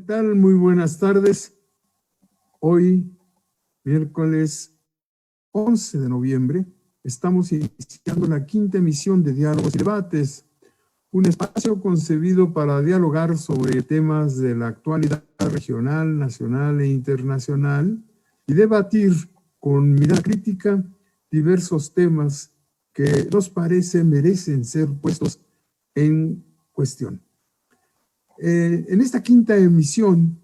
tal? Muy buenas tardes. Hoy, miércoles 11 de noviembre, estamos iniciando la quinta emisión de Diálogos y Debates, un espacio concebido para dialogar sobre temas de la actualidad regional, nacional e internacional y debatir con mirada crítica diversos temas que nos parece merecen ser puestos en cuestión. En esta quinta emisión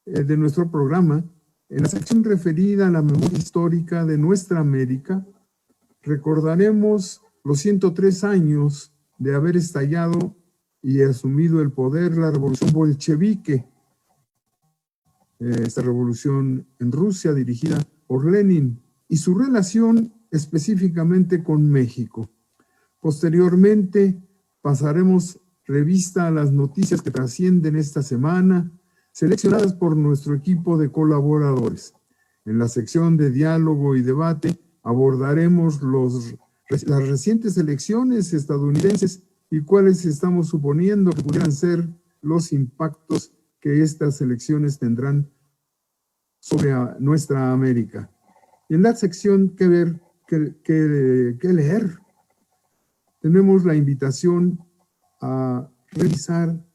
de nuestro programa, en la sección referida a la memoria histórica de nuestra América, recordaremos los 103 años de haber estallado y asumido el poder la revolución bolchevique, esta revolución en Rusia dirigida por Lenin, y su relación específicamente con México. Posteriormente pasaremos revista a las noticias que trascienden esta semana, seleccionadas por nuestro equipo de colaboradores. En la sección de diálogo y debate abordaremos las recientes elecciones estadounidenses y cuáles estamos suponiendo que pudieran ser los impactos que estas elecciones tendrán sobre nuestra América. Y en la sección ¿Qué ver? ¿Qué leer? Tenemos la invitación a revisar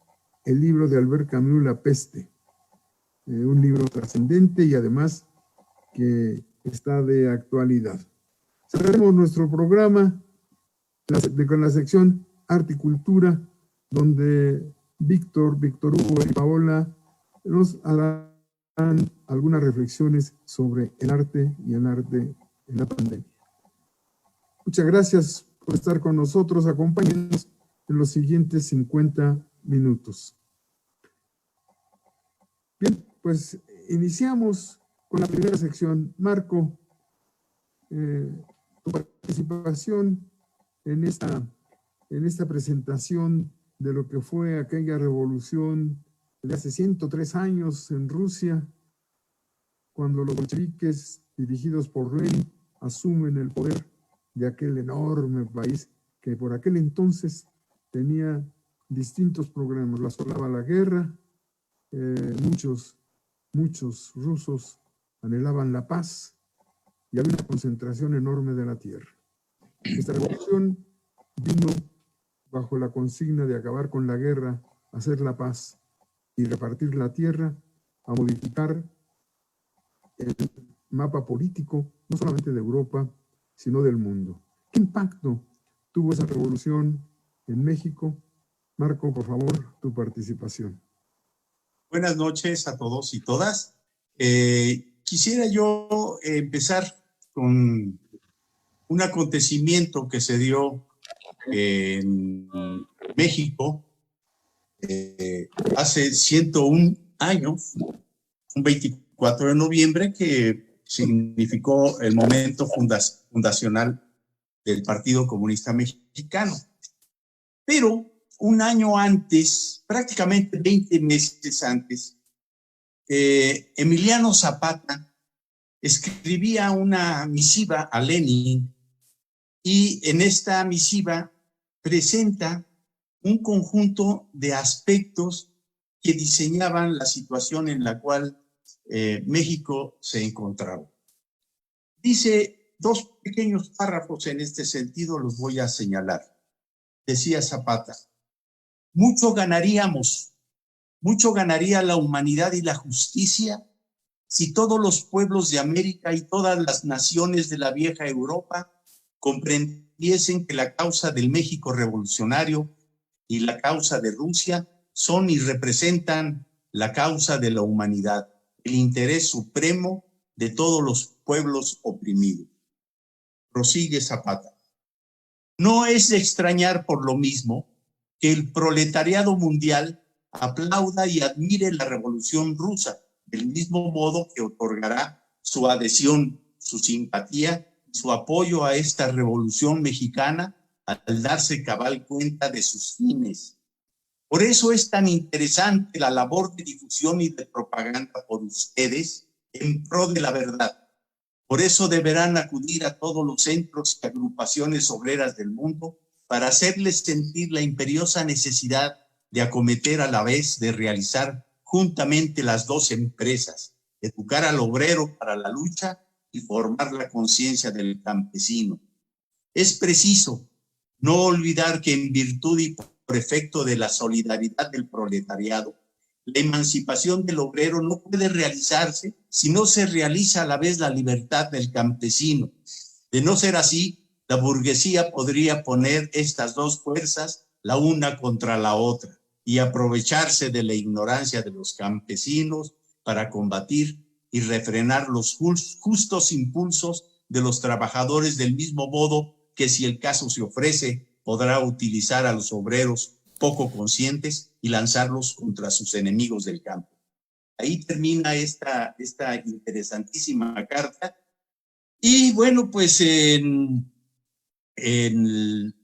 el libro de Albert Camus, La Peste, un libro trascendente y además que está de actualidad. Cerraremos nuestro programa con la sección Arte y Cultura, donde Víctor Hugo y Paola nos harán algunas reflexiones sobre el arte y el arte en la pandemia. Muchas gracias por estar con nosotros. Acompáñenos en los siguientes 50 minutos. Bien, pues iniciamos con la primera sección. Marco, tu participación en esta presentación de lo que fue aquella revolución de hace 103 años en Rusia, cuando los bolcheviques, dirigidos por Lenin, asumen el poder de aquel enorme país que por aquel entonces tenía distintos problemas. Lo asolaba la guerra, muchos rusos anhelaban la paz y había una concentración enorme de la tierra. Esta revolución vino bajo la consigna de acabar con la guerra, hacer la paz y repartir la tierra, a modificar el mapa político, no solamente de Europa, sino del mundo. ¿Qué impacto tuvo esa revolución en México? Marco, por favor, tu participación. Buenas noches a todos y todas. Quisiera yo empezar con un acontecimiento que se dio en México hace 101 años, un 24 de noviembre, que significó el momento fundacional del Partido Comunista Mexicano. Pero un año antes, prácticamente 20 meses antes, Emiliano Zapata escribía una misiva a Lenin y en esta misiva presenta un conjunto de aspectos que diseñaban la situación en la cual México se encontraba. Dice dos pequeños párrafos en este sentido, los voy a señalar. Decía Zapata: mucho ganaría la humanidad y la justicia si todos los pueblos de América y todas las naciones de la vieja Europa comprendiesen que la causa del México revolucionario y la causa de Rusia son y representan la causa de la humanidad, el interés supremo de todos los pueblos oprimidos. Prosigue Zapata: no es de extrañar por lo mismo que el proletariado mundial aplauda y admire la revolución rusa, del mismo modo que otorgará su adhesión, su simpatía, su apoyo a esta revolución mexicana al darse cabal cuenta de sus fines. Por eso es tan interesante la labor de difusión y de propaganda por ustedes en pro de la verdad. Por eso deberán acudir a todos los centros y agrupaciones obreras del mundo para hacerles sentir la imperiosa necesidad de acometer a la vez de realizar juntamente las dos empresas, educar al obrero para la lucha y formar la conciencia del campesino. Es preciso no olvidar que en virtud y por efecto de la solidaridad del proletariado, la emancipación del obrero no puede realizarse si no se realiza a la vez la libertad del campesino. De no ser así, la burguesía podría poner estas dos fuerzas la una contra la otra y aprovecharse de la ignorancia de los campesinos para combatir y refrenar los justos impulsos de los trabajadores, del mismo modo que, si el caso se ofrece, podrá utilizar a los obreros poco conscientes y lanzarlos contra sus enemigos del campo. Ahí termina esta interesantísima carta. Y bueno, pues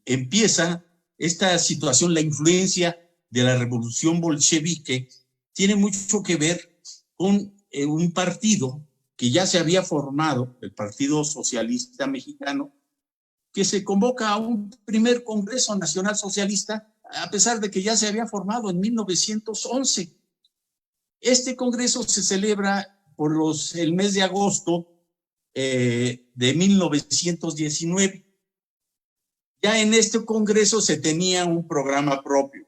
empieza esta situación. La influencia de la revolución bolchevique tiene mucho que ver con un partido que ya se había formado, el Partido Socialista Mexicano, que se convoca a un primer Congreso Nacional Socialista, a pesar de que ya se había formado en 1911. Este congreso se celebra por el mes de agosto de 1919. Ya en este congreso se tenía un programa propio,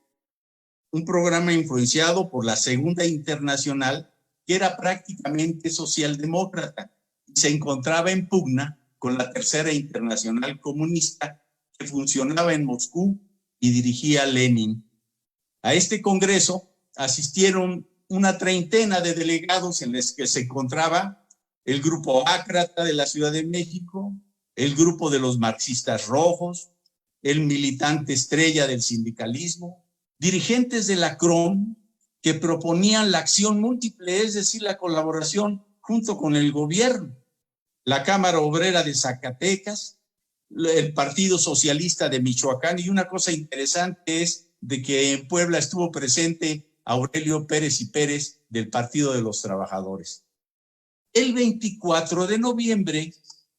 un programa influenciado por la Segunda Internacional, que era prácticamente socialdemócrata y se encontraba en pugna con la Tercera Internacional Comunista, que funcionaba en Moscú y dirigía Lenin. A este congreso asistieron una treintena de delegados, en los que se encontraba el grupo Ácrata de la Ciudad de México, el grupo de los marxistas rojos, el militante estrella del sindicalismo, dirigentes de la CROM, que proponían la acción múltiple, es decir, la colaboración junto con el gobierno, la Cámara Obrera de Zacatecas, el Partido Socialista de Michoacán, y una cosa interesante es de que en Puebla estuvo presente Aurelio Pérez y Pérez del Partido de los Trabajadores. El 24 de noviembre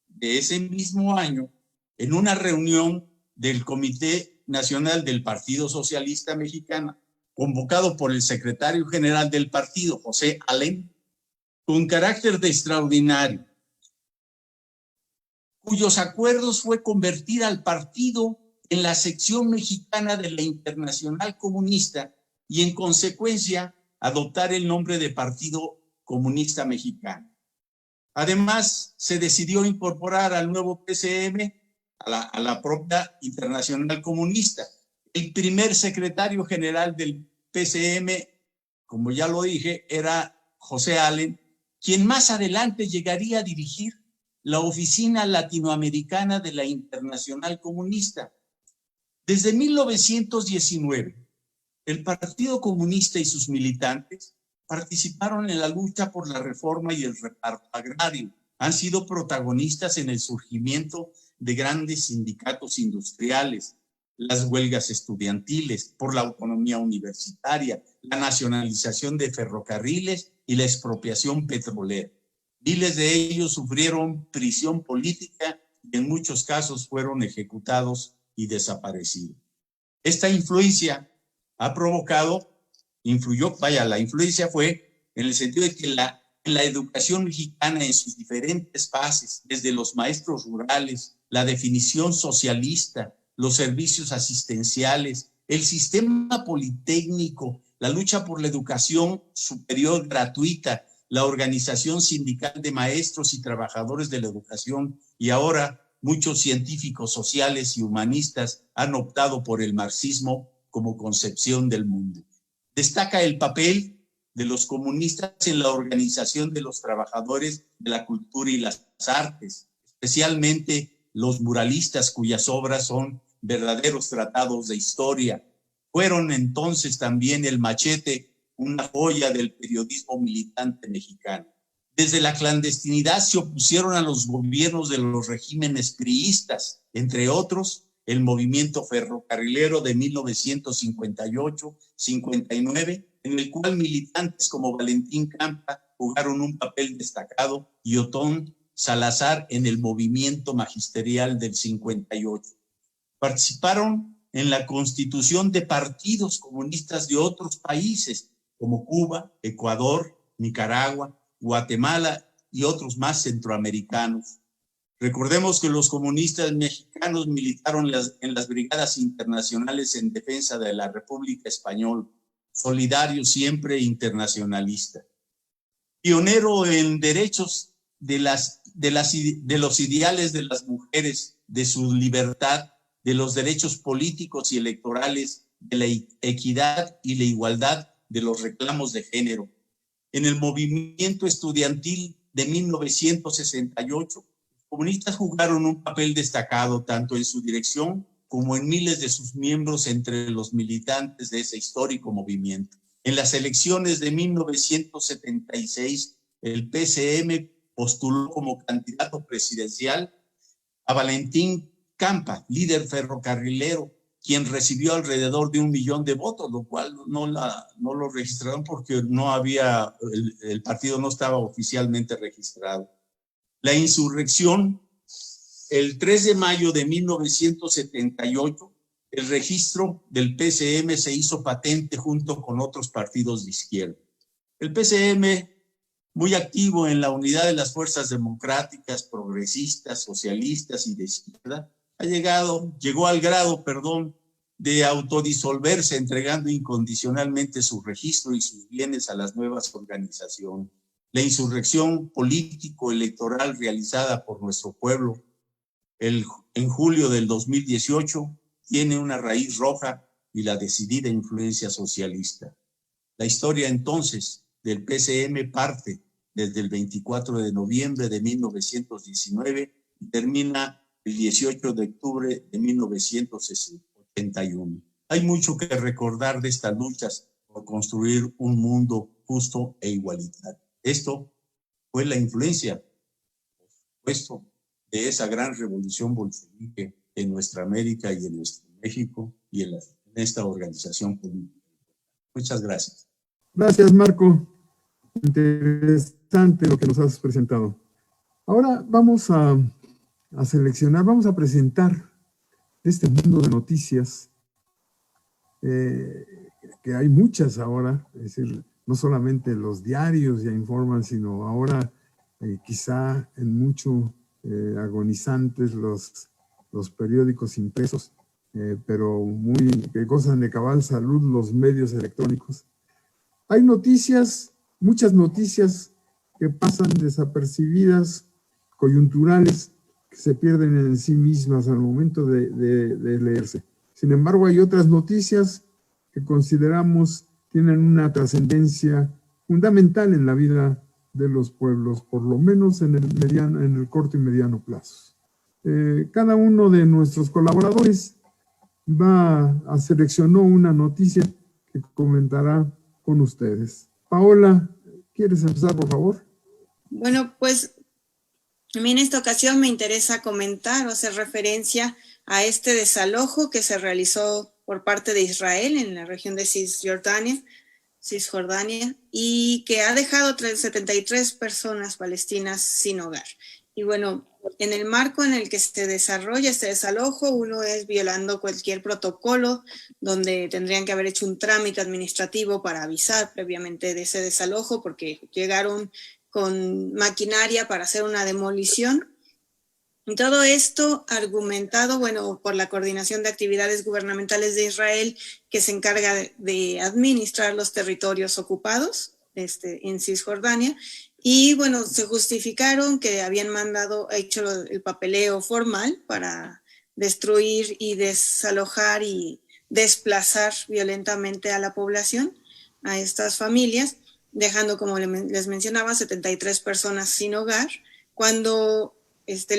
de ese mismo año, en una reunión del Comité Nacional del Partido Socialista Mexicano, convocado por el secretario general del partido, José Allen, con carácter de extraordinario, cuyos acuerdos fue convertir al partido en la sección mexicana de la Internacional Comunista y, en consecuencia, adoptar el nombre de Partido Comunista Mexicano. Además, se decidió incorporar al nuevo PCM a la propia Internacional Comunista. El primer secretario general del PCM, como ya lo dije, era José Allen, quien más adelante llegaría a dirigir la Oficina Latinoamericana de la Internacional Comunista. Desde 1919, el Partido Comunista y sus militantes participaron en la lucha por la reforma y el reparto agrario. Han sido protagonistas en el surgimiento de grandes sindicatos industriales, las huelgas estudiantiles, por la autonomía universitaria, la nacionalización de ferrocarriles y la expropiación petrolera. Miles de ellos sufrieron prisión política y en muchos casos fueron ejecutados y desaparecidos. Esta influencia la influencia fue en el sentido de que la educación mexicana en sus diferentes fases, desde los maestros rurales, la definición socialista, los servicios asistenciales, el sistema politécnico, la lucha por la educación superior gratuita, la organización sindical de maestros y trabajadores de la educación, y ahora muchos científicos sociales y humanistas han optado por el marxismo como concepción del mundo. Destaca el papel de los comunistas en la organización de los trabajadores de la cultura y las artes, especialmente los muralistas, cuyas obras son verdaderos tratados de historia. Fueron entonces también el Machete, una joya del periodismo militante mexicano. Desde la clandestinidad se opusieron a los gobiernos de los regímenes priistas, entre otros el movimiento ferrocarrilero de 1958-59, en el cual militantes como Valentín Campa jugaron un papel destacado, y Otón Salazar en el movimiento magisterial del 58. Participaron en la constitución de partidos comunistas de otros países, como Cuba, Ecuador, Nicaragua, Guatemala y otros más centroamericanos. Recordemos que los comunistas mexicanos militaron en las brigadas internacionales en defensa de la República Española, solidario siempre internacionalista. Pionero en derechos de los ideales de las mujeres, de su libertad, de los derechos políticos y electorales, de la equidad y la igualdad, de los reclamos de género. En el movimiento estudiantil de 1968, los comunistas jugaron un papel destacado tanto en su dirección como en miles de sus miembros entre los militantes de ese histórico movimiento. En las elecciones de 1976, el PCM postuló como candidato presidencial a Valentín Campa, líder ferrocarrilero, quien recibió alrededor de 1 millón de votos, lo cual no lo registraron porque el partido no estaba oficialmente registrado. La insurrección, el 3 de mayo de 1978, el registro del PCM se hizo patente junto con otros partidos de izquierda. El PCM, muy activo en la unidad de las fuerzas democráticas, progresistas, socialistas y de izquierda, llegó al grado de autodisolverse, entregando incondicionalmente su registro y sus bienes a las nuevas organizaciones. La insurrección político-electoral realizada por nuestro pueblo en julio del 2018 tiene una raíz roja y la decidida influencia socialista. La historia entonces del PCM parte desde el 24 de noviembre de 1919 y termina el 18 de octubre de 1981. Hay mucho que recordar de estas luchas por construir un mundo justo e igualitario. Esto fue la influencia, por supuesto, de esa gran revolución bolchevique en nuestra América y en nuestro México y en esta organización política. Muchas gracias. Gracias, Marco. Interesante lo que nos has presentado. Ahora vamos a seleccionar, vamos a presentar este mundo de noticias, que hay muchas ahora, es decir, no solamente los diarios ya informan, sino ahora quizá en mucho agonizantes los periódicos impresos, pero que gozan de cabal salud los medios electrónicos. Hay noticias, muchas noticias que pasan desapercibidas, coyunturales, que se pierden en sí mismas al momento de leerse. Sin embargo, hay otras noticias que consideramos tienen una trascendencia fundamental en la vida de los pueblos, por lo menos en el corto y mediano plazo. Cada uno de nuestros colaboradores seleccionó una noticia que comentará con ustedes. Paola, ¿quieres empezar, por favor? Bueno, pues a mí en esta ocasión me interesa comentar o hacer referencia a este desalojo que se realizó por parte de Israel en la región de Cisjordania, y que ha dejado 73 personas palestinas sin hogar. Y bueno, en el marco en el que se desarrolla este desalojo, uno es violando cualquier protocolo donde tendrían que haber hecho un trámite administrativo para avisar previamente de ese desalojo, porque llegaron con maquinaria para hacer una demolición. Y todo esto argumentado, bueno, por la Coordinación de Actividades Gubernamentales de Israel, que se encarga de administrar los territorios ocupados en Cisjordania. Y bueno, se justificaron que habían hecho el papeleo formal para destruir y desalojar y desplazar violentamente a la población, a estas familias, dejando, como les mencionaba, 73 personas sin hogar, cuando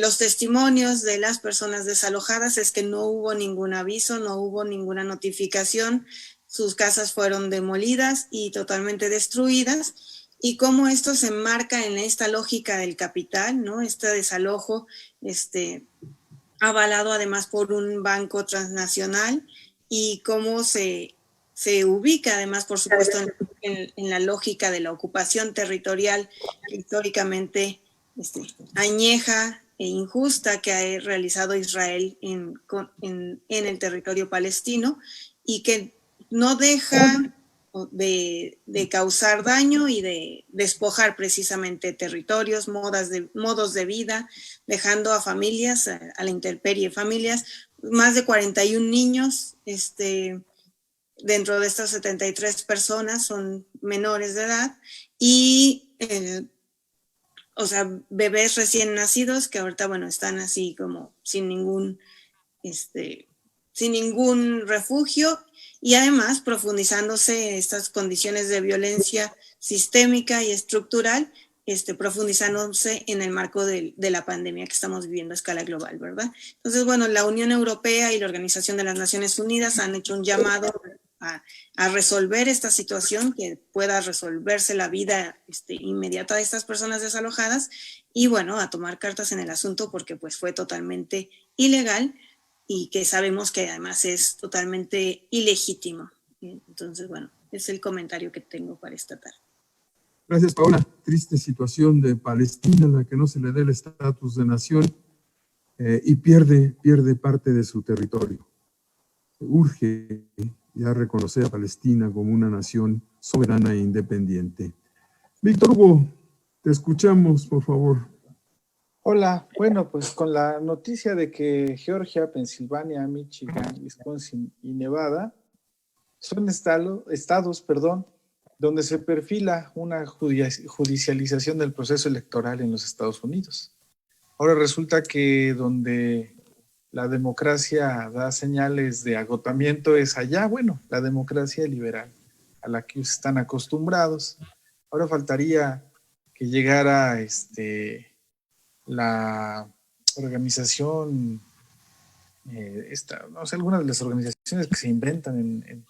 los testimonios de las personas desalojadas es que no hubo ningún aviso, no hubo ninguna notificación, sus casas fueron demolidas y totalmente destruidas, y cómo esto se enmarca en esta lógica del capital, ¿no? Este desalojo avalado además por un banco transnacional, y cómo se ubica además, por supuesto, en la lógica de la ocupación territorial que históricamente añeja e injusta que ha realizado Israel en el territorio palestino, y que no deja de causar daño y de despojar precisamente territorios, modos de vida, dejando a familias, a la intemperie, familias, más de 41 niños, dentro de estas 73 personas son menores de edad y, o sea, bebés recién nacidos que ahorita, bueno, están así como sin ningún refugio y además profundizándose estas condiciones de violencia sistémica y estructural, profundizándose en el marco de la pandemia que estamos viviendo a escala global, ¿verdad? Entonces, bueno, la Unión Europea y la Organización de las Naciones Unidas han hecho un llamado a resolver esta situación, que pueda resolverse la vida inmediata de estas personas desalojadas y, bueno, a tomar cartas en el asunto porque pues fue totalmente ilegal y que sabemos que además es totalmente ilegítimo. Entonces, bueno, es el comentario que tengo para esta tarde. Gracias, Paola. Triste situación de Palestina, la que no se le dé el estatus de nación y pierde parte de su territorio. Urge ya reconocer a Palestina como una nación soberana e independiente. Víctor Hugo, te escuchamos, por favor. Hola, bueno, pues con la noticia de que Georgia, Pensilvania, Michigan, Wisconsin y Nevada son estados, donde se perfila una judicialización del proceso electoral en los Estados Unidos. Ahora resulta que donde la democracia da señales de agotamiento es allá, bueno, la democracia liberal, a la que están acostumbrados. Ahora faltaría que llegara la organización, algunas de las organizaciones que se inventan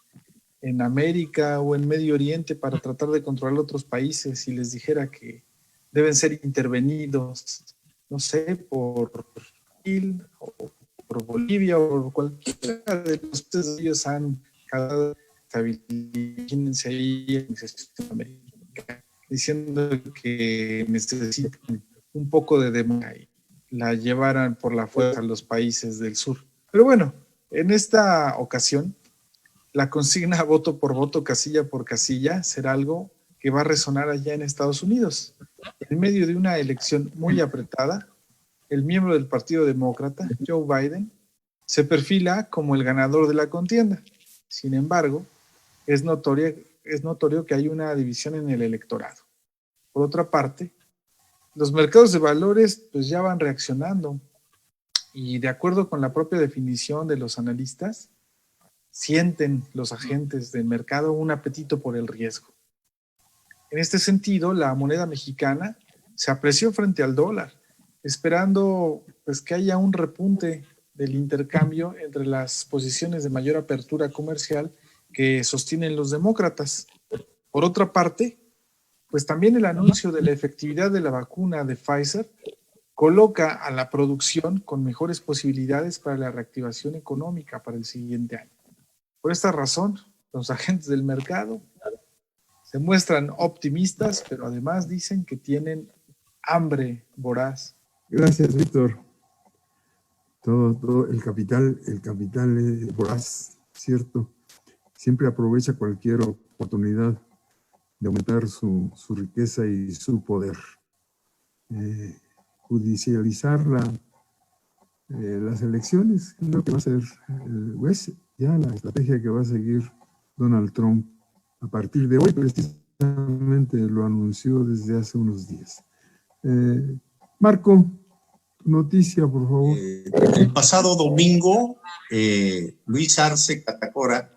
en América o en Medio Oriente para tratar de controlar otros países y les dijera que deben ser intervenidos, no sé, por Brasil o por Bolivia o cualquiera de los países de ellos han cada imagínense ahí diciendo que necesitan un poco de democracia y la llevaran por la fuerza a los países del sur. Pero bueno, en esta ocasión, la consigna voto por voto, casilla por casilla, será algo que va a resonar allá en Estados Unidos. En medio de una elección muy apretada, el miembro del Partido Demócrata, Joe Biden, se perfila como el ganador de la contienda. Sin embargo, es notorio que hay una división en el electorado. Por otra parte, los mercados de valores pues ya van reaccionando y de acuerdo con la propia definición de los analistas, sienten los agentes del mercado un apetito por el riesgo. En este sentido, la moneda mexicana se apreció frente al dólar, esperando pues, que haya un repunte del intercambio entre las posiciones de mayor apertura comercial que sostienen los demócratas. Por otra parte, pues también el anuncio de la efectividad de la vacuna de Pfizer coloca a la producción con mejores posibilidades para la reactivación económica para el siguiente año. Por esta razón, los agentes del mercado se muestran optimistas, pero además dicen que tienen hambre voraz. Gracias, Víctor. Todo el capital voraz, ¿cierto? Siempre aprovecha cualquier oportunidad de aumentar su riqueza y su poder. Judicializar las elecciones, creo que va a ser ya la estrategia que va a seguir Donald Trump a partir de hoy, precisamente lo anunció desde hace unos días. Marco, noticia, por favor. El pasado domingo, Luis Arce Catacora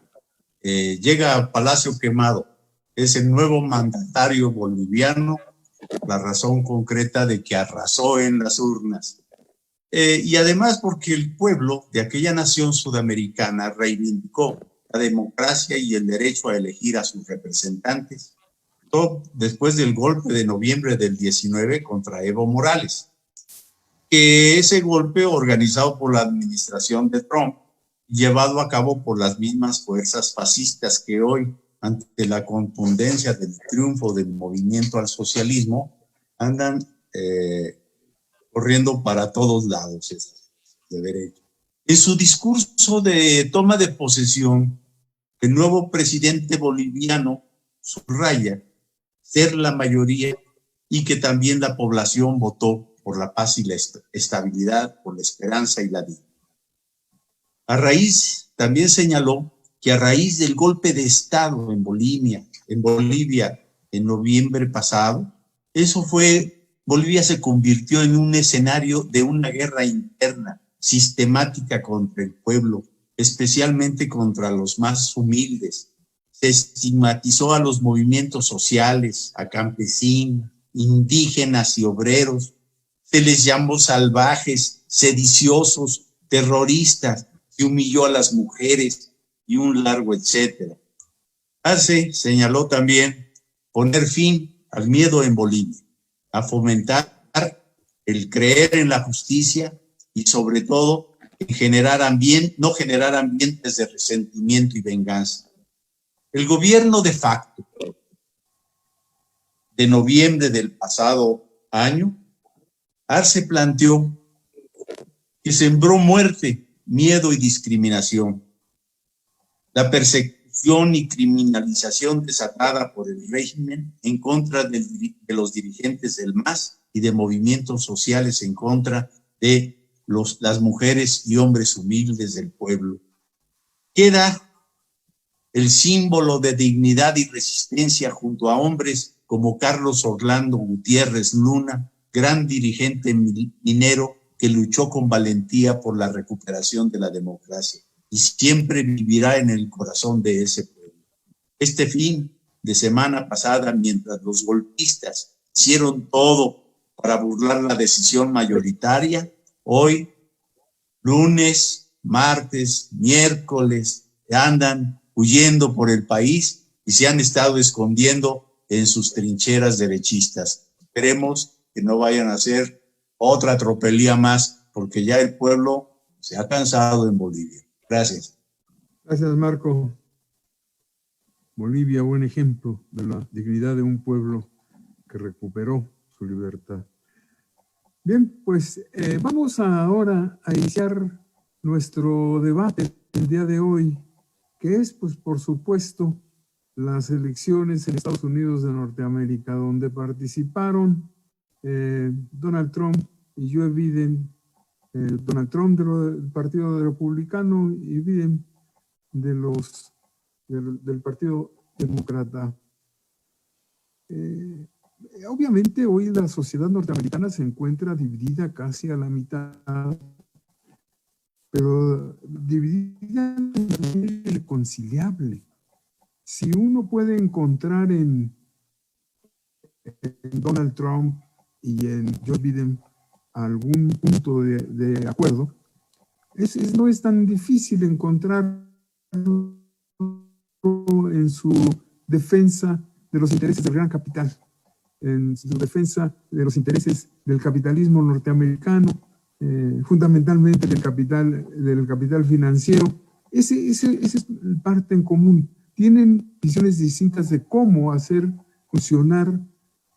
llega a Palacio Quemado. Es el nuevo mandatario boliviano, la razón concreta de que arrasó en las urnas. Y además porque el pueblo de aquella nación sudamericana reivindicó la democracia y el derecho a elegir a sus representantes, todo después del golpe de noviembre del 19 contra Evo Morales. Que ese golpe organizado por la administración de Trump, llevado a cabo por las mismas fuerzas fascistas que hoy, ante la contundencia del triunfo del movimiento al socialismo, andan corriendo para todos lados de derecho. En su discurso de toma de posesión, El nuevo presidente boliviano subraya ser la mayoría y que también la población votó por la paz y la estabilidad, por la esperanza y la dignidad. También señaló que a raíz del golpe de Estado en Bolivia en noviembre pasado, Bolivia se convirtió en un escenario de una guerra interna sistemática contra el pueblo, especialmente contra los más humildes. Se estigmatizó a los movimientos sociales, a campesinos, indígenas y obreros. Se les llamó salvajes, sediciosos, terroristas. Se humilló a las mujeres y un largo etcétera. Arce señaló también poner fin al miedo en Bolivia, a fomentar el creer en la justicia y sobre todo en no generar ambientes de resentimiento y venganza. El gobierno de facto de noviembre del pasado año, Arce planteó que sembró muerte, miedo y discriminación. La persecución y criminalización desatada por el régimen en contra de los dirigentes del MAS y de movimientos sociales en contra de las mujeres y hombres humildes del pueblo. Queda el símbolo de dignidad y resistencia junto a hombres como Carlos Orlando Gutiérrez Luna, gran dirigente minero que luchó con valentía por la recuperación de la democracia y siempre vivirá en el corazón de ese pueblo. Este fin de semana pasada, mientras los golpistas hicieron todo para burlar la decisión mayoritaria, hoy, lunes, martes, miércoles, andan huyendo por el país y se han estado escondiendo en sus trincheras derechistas. Esperemos que no vayan a hacer otra tropelía más, porque ya el pueblo se ha cansado en Bolivia. Gracias. Gracias, Marco. Bolivia, buen ejemplo de la dignidad de un pueblo que recuperó su libertad. Bien, pues vamos ahora a iniciar nuestro debate el día de hoy, que es, pues, por supuesto, las elecciones en Estados Unidos de Norteamérica, donde participaron Donald Trump y Joe Biden, Donald Trump del Partido Republicano y Biden del Partido Demócrata. Obviamente hoy la sociedad norteamericana se encuentra dividida casi a la mitad, pero dividida irreconciliable. Si uno puede encontrar en Donald Trump y en Joe Biden algún punto de acuerdo, no es tan difícil encontrar en su defensa de los intereses del gran capital, en su defensa de los intereses del capitalismo norteamericano, fundamentalmente del capital financiero. Esa es parte en común. Tienen visiones distintas de cómo hacer funcionar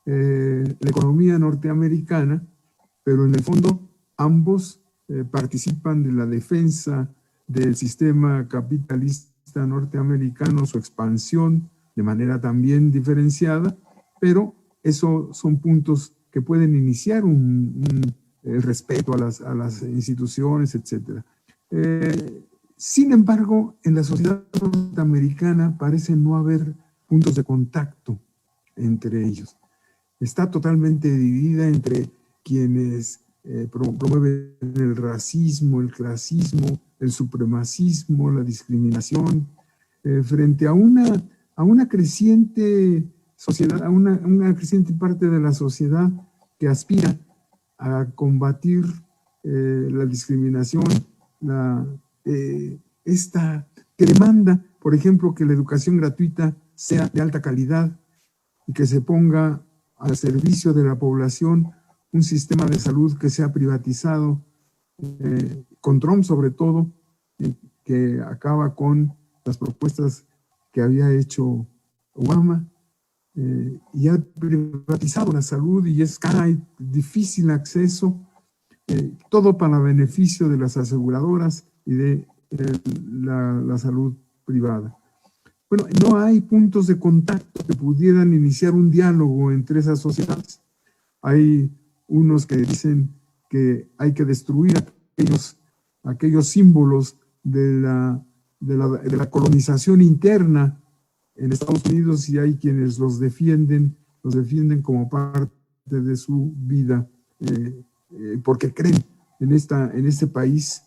la economía norteamericana, pero en el fondo ambos participan de la defensa del sistema capitalista norteamericano, su expansión de manera también diferenciada, pero esos son puntos que pueden iniciar el respeto a las instituciones, etc. Sin embargo, en la sociedad norteamericana parece no haber puntos de contacto entre ellos. Está totalmente dividida entre quienes promueven el racismo, el clasismo, el supremacismo, la discriminación, frente a una creciente sociedad, a una creciente parte de la sociedad que aspira a combatir la discriminación, que demanda, por ejemplo, que la educación gratuita sea de alta calidad y que se ponga al servicio de la población un sistema de salud que sea privatizado, con Trump sobre todo, que acaba con las propuestas que había hecho Obama, y ha privatizado la salud y es cara y difícil acceso, todo para beneficio de las aseguradoras y de la salud privada. bueno, no hay puntos de contacto que pudieran iniciar un diálogo entre esas sociedades. Hay unos que dicen que hay que destruir aquellos símbolos de la colonización interna en Estados Unidos, y hay quienes los defienden como parte de su vida, porque creen en este país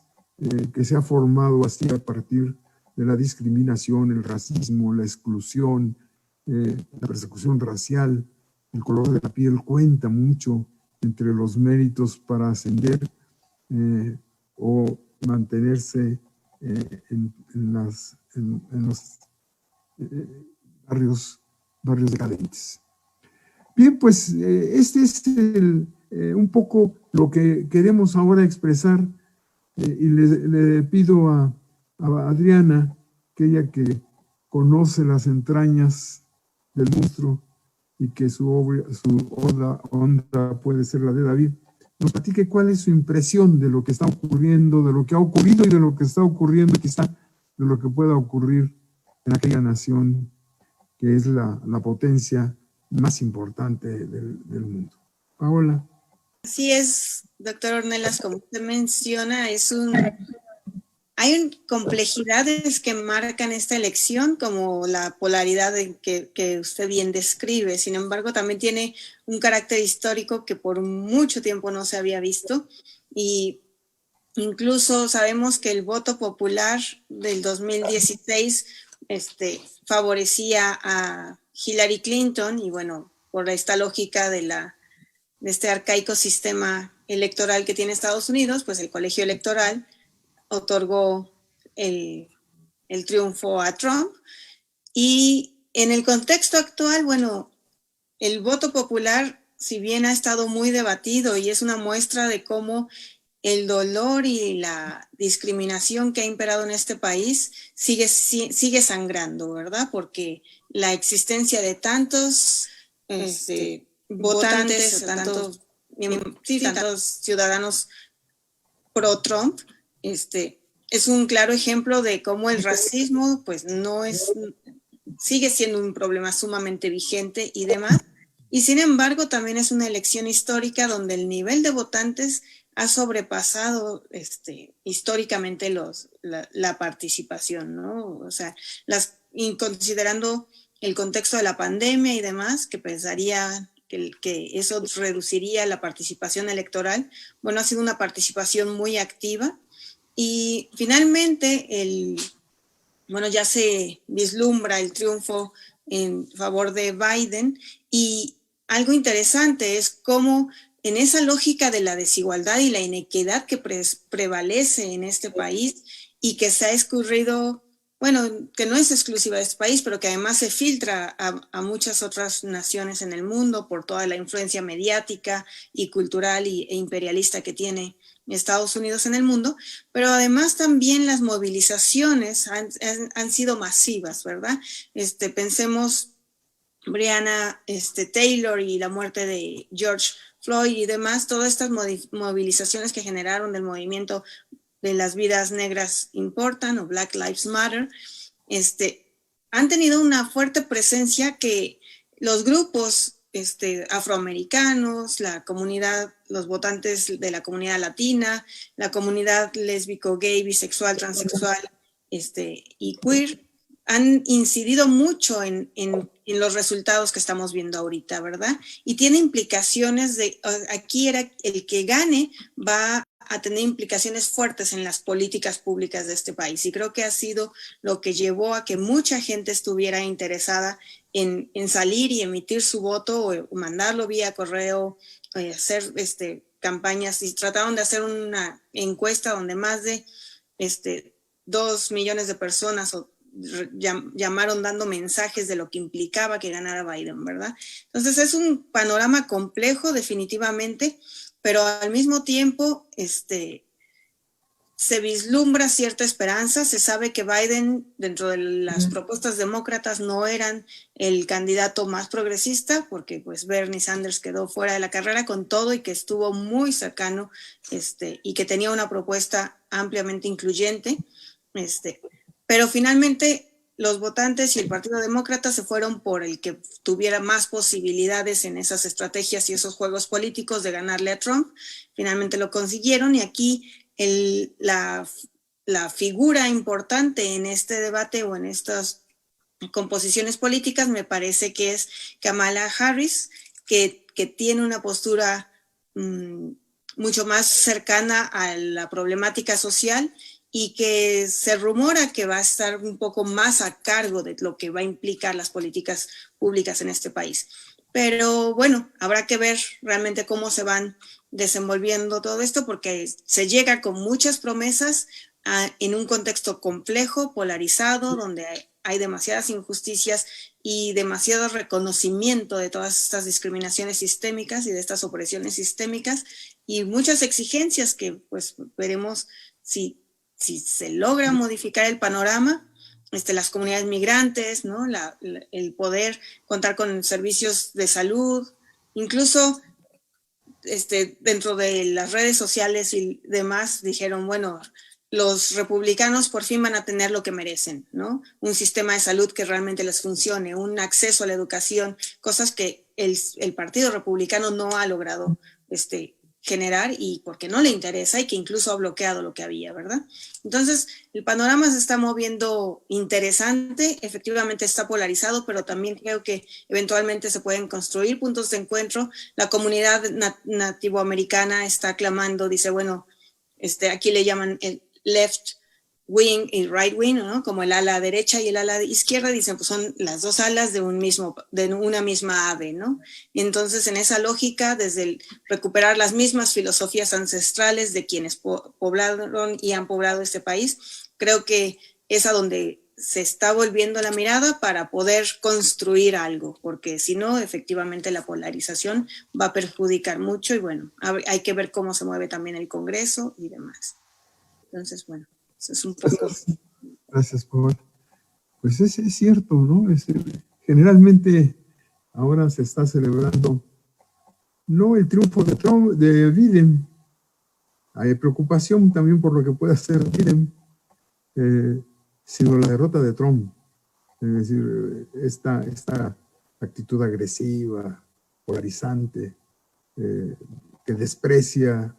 que se ha formado así a partir de la discriminación, el racismo, la exclusión, la persecución racial. El color de la piel cuenta mucho entre los méritos para ascender o mantenerse en los barrios decadentes. Bien, pues este es un poco lo que queremos ahora expresar, y le pido a Adriana, que ella que conoce las entrañas del monstruo y que su onda puede ser la de David, nos platique cuál es su impresión de lo que está ocurriendo, de lo que ha ocurrido y de lo que está ocurriendo, y quizá de lo que pueda ocurrir en aquella nación que es la potencia más importante del mundo. Paola. Así es, doctor Ornelas, como usted menciona, hay complejidades que marcan esta elección, como la polaridad que usted bien describe. Sin embargo, también tiene un carácter histórico que por mucho tiempo no se había visto, y incluso sabemos que el voto popular del 2016 favorecía a Hillary Clinton, y bueno, por esta lógica de este arcaico sistema electoral que tiene Estados Unidos, pues el colegio electoral otorgó el triunfo a Trump. Y en el contexto actual, bueno, el voto popular, si bien ha estado muy debatido y es una muestra de cómo el dolor y la discriminación que ha imperado en este país sigue sangrando, ¿verdad? Porque la existencia de tantos votantes o tantos ciudadanos pro-Trump, es un claro ejemplo de cómo el racismo pues sigue siendo un problema sumamente vigente y demás, y sin embargo también es una elección histórica donde el nivel de votantes ha sobrepasado históricamente la participación, ¿no? O sea, considerando el contexto de la pandemia y demás, que pensaría que eso reduciría la participación electoral, bueno, ha sido una participación muy activa. Y finalmente, bueno, ya se vislumbra el triunfo en favor de Biden, y algo interesante es cómo en esa lógica de la desigualdad y la inequidad que prevalece en este país y que se ha escurrido, bueno, que no es exclusiva de este país, pero que además se filtra a muchas otras naciones en el mundo por toda la influencia mediática y cultural e imperialista que tiene Estados Unidos en el mundo, pero además también las movilizaciones han sido masivas, ¿verdad? Pensemos Breonna Taylor y la muerte de George Floyd y demás, todas estas movilizaciones que generaron del movimiento de las vidas negras importan o Black Lives Matter, han tenido una fuerte presencia que los grupos afroamericanos, la comunidad, los votantes de la comunidad latina, la comunidad lésbico, gay, bisexual, transexual y queer, han incidido mucho en los resultados que estamos viendo ahorita, ¿verdad? Y tiene implicaciones aquí era el que gane va a tener implicaciones fuertes en las políticas públicas de este país. Y creo que ha sido lo que llevó a que mucha gente estuviera interesada en salir y emitir su voto o mandarlo vía correo, hacer campañas, y trataron de hacer una encuesta donde más de 2 millones de personas llamaron dando mensajes de lo que implicaba que ganara Biden, ¿verdad? Entonces es un panorama complejo definitivamente, pero al mismo tiempo se vislumbra cierta esperanza. Se sabe que Biden, dentro de las propuestas demócratas, no eran el candidato más progresista, porque pues Bernie Sanders quedó fuera de la carrera con todo y que estuvo muy cercano y que tenía una propuesta ampliamente incluyente, pero finalmente los votantes y el Partido Demócrata se fueron por el que tuviera más posibilidades en esas estrategias y esos juegos políticos de ganarle a Trump. Finalmente lo consiguieron y aquí la figura importante en este debate o en estas composiciones políticas me parece que es Kamala Harris, que tiene una postura mucho más cercana a la problemática social y que se rumora que va a estar un poco más a cargo de lo que va a implicar las políticas públicas en este país. Pero bueno, habrá que ver realmente cómo se van desenvolviendo todo esto, porque se llega con muchas promesas en un contexto complejo, polarizado, donde hay demasiadas injusticias y demasiado reconocimiento de todas estas discriminaciones sistémicas y de estas opresiones sistémicas y muchas exigencias que pues veremos si se logra modificar el panorama, las comunidades migrantes, ¿no? El poder contar con servicios de salud, incluso dentro de las redes sociales y demás dijeron, bueno, los republicanos por fin van a tener lo que merecen, ¿no? Un sistema de salud que realmente les funcione, un acceso a la educación, cosas que el Partido Republicano no ha logrado generar y porque no le interesa y que incluso ha bloqueado lo que había, ¿verdad? Entonces, el panorama se está moviendo interesante, efectivamente está polarizado, pero también creo que eventualmente se pueden construir puntos de encuentro. La comunidad nativoamericana está clamando, dice, bueno, aquí le llaman el left wing y right wing, ¿no? Como el ala derecha y el ala izquierda, dicen, pues son las dos alas de una misma ave, ¿no? Y entonces en esa lógica, desde recuperar las mismas filosofías ancestrales de quienes poblaron y han poblado este país, creo que es a donde se está volviendo la mirada para poder construir algo, porque si no, efectivamente la polarización va a perjudicar mucho y bueno, hay que ver cómo se mueve también el Congreso y demás. Entonces, bueno, eso es un poco... Gracias, Paola. Pues es cierto, ¿no? Generalmente ahora se está celebrando no el triunfo de Biden. Hay preocupación también por lo que puede hacer Biden, sino la derrota de Trump. Es decir, esta actitud agresiva, polarizante, que desprecia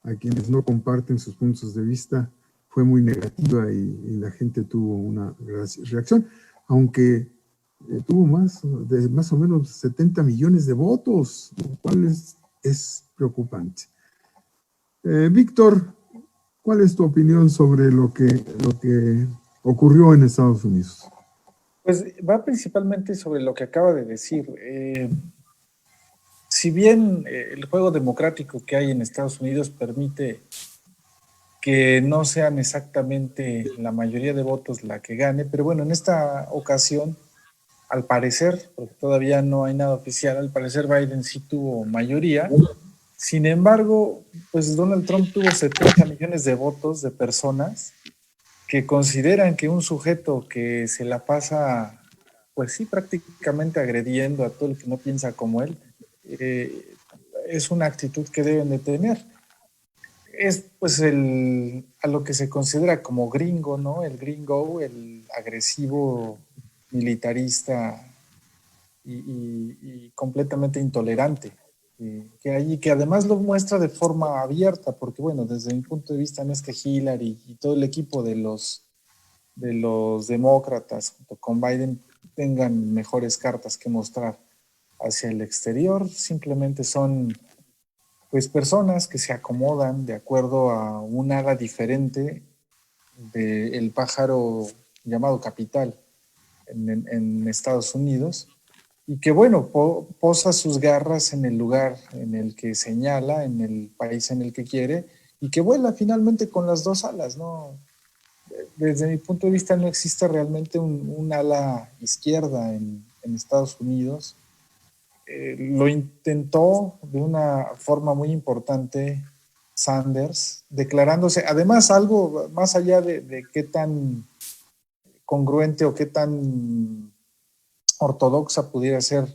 a quienes no comparten sus puntos de vista, fue muy negativa y la gente tuvo una reacción, aunque tuvo más o menos 70 millones de votos, lo cual es preocupante. Víctor, ¿cuál es tu opinión sobre lo que ocurrió en Estados Unidos? Pues va principalmente sobre lo que acaba de decir. Si bien el juego democrático que hay en Estados Unidos permite que no sean exactamente la mayoría de votos la que gane, pero bueno, en esta ocasión, al parecer, porque todavía no hay nada oficial, al parecer Biden sí tuvo mayoría. Sin embargo, pues Donald Trump tuvo 70 millones de votos de personas que consideran que un sujeto que se la pasa, pues sí, prácticamente agrediendo a todo el que no piensa como él, es una actitud que deben de tener. Es pues a lo que se considera como gringo, ¿no? El gringo, el agresivo, militarista y completamente intolerante. Que además lo muestra de forma abierta, porque bueno, desde mi punto de vista no es que Hillary y todo el equipo de los demócratas junto con Biden tengan mejores cartas que mostrar hacia el exterior, simplemente son pues personas que se acomodan de acuerdo a un ala diferente del pájaro llamado capital en Estados Unidos, y que bueno, posa sus garras en el lugar en el que señala, en el país en el que quiere, y que vuela finalmente con las dos alas, ¿no? Desde mi punto de vista no existe realmente un ala izquierda en Estados Unidos. Lo intentó de una forma muy importante Sanders, declarándose, además algo más allá de qué tan congruente o qué tan ortodoxa pudiera ser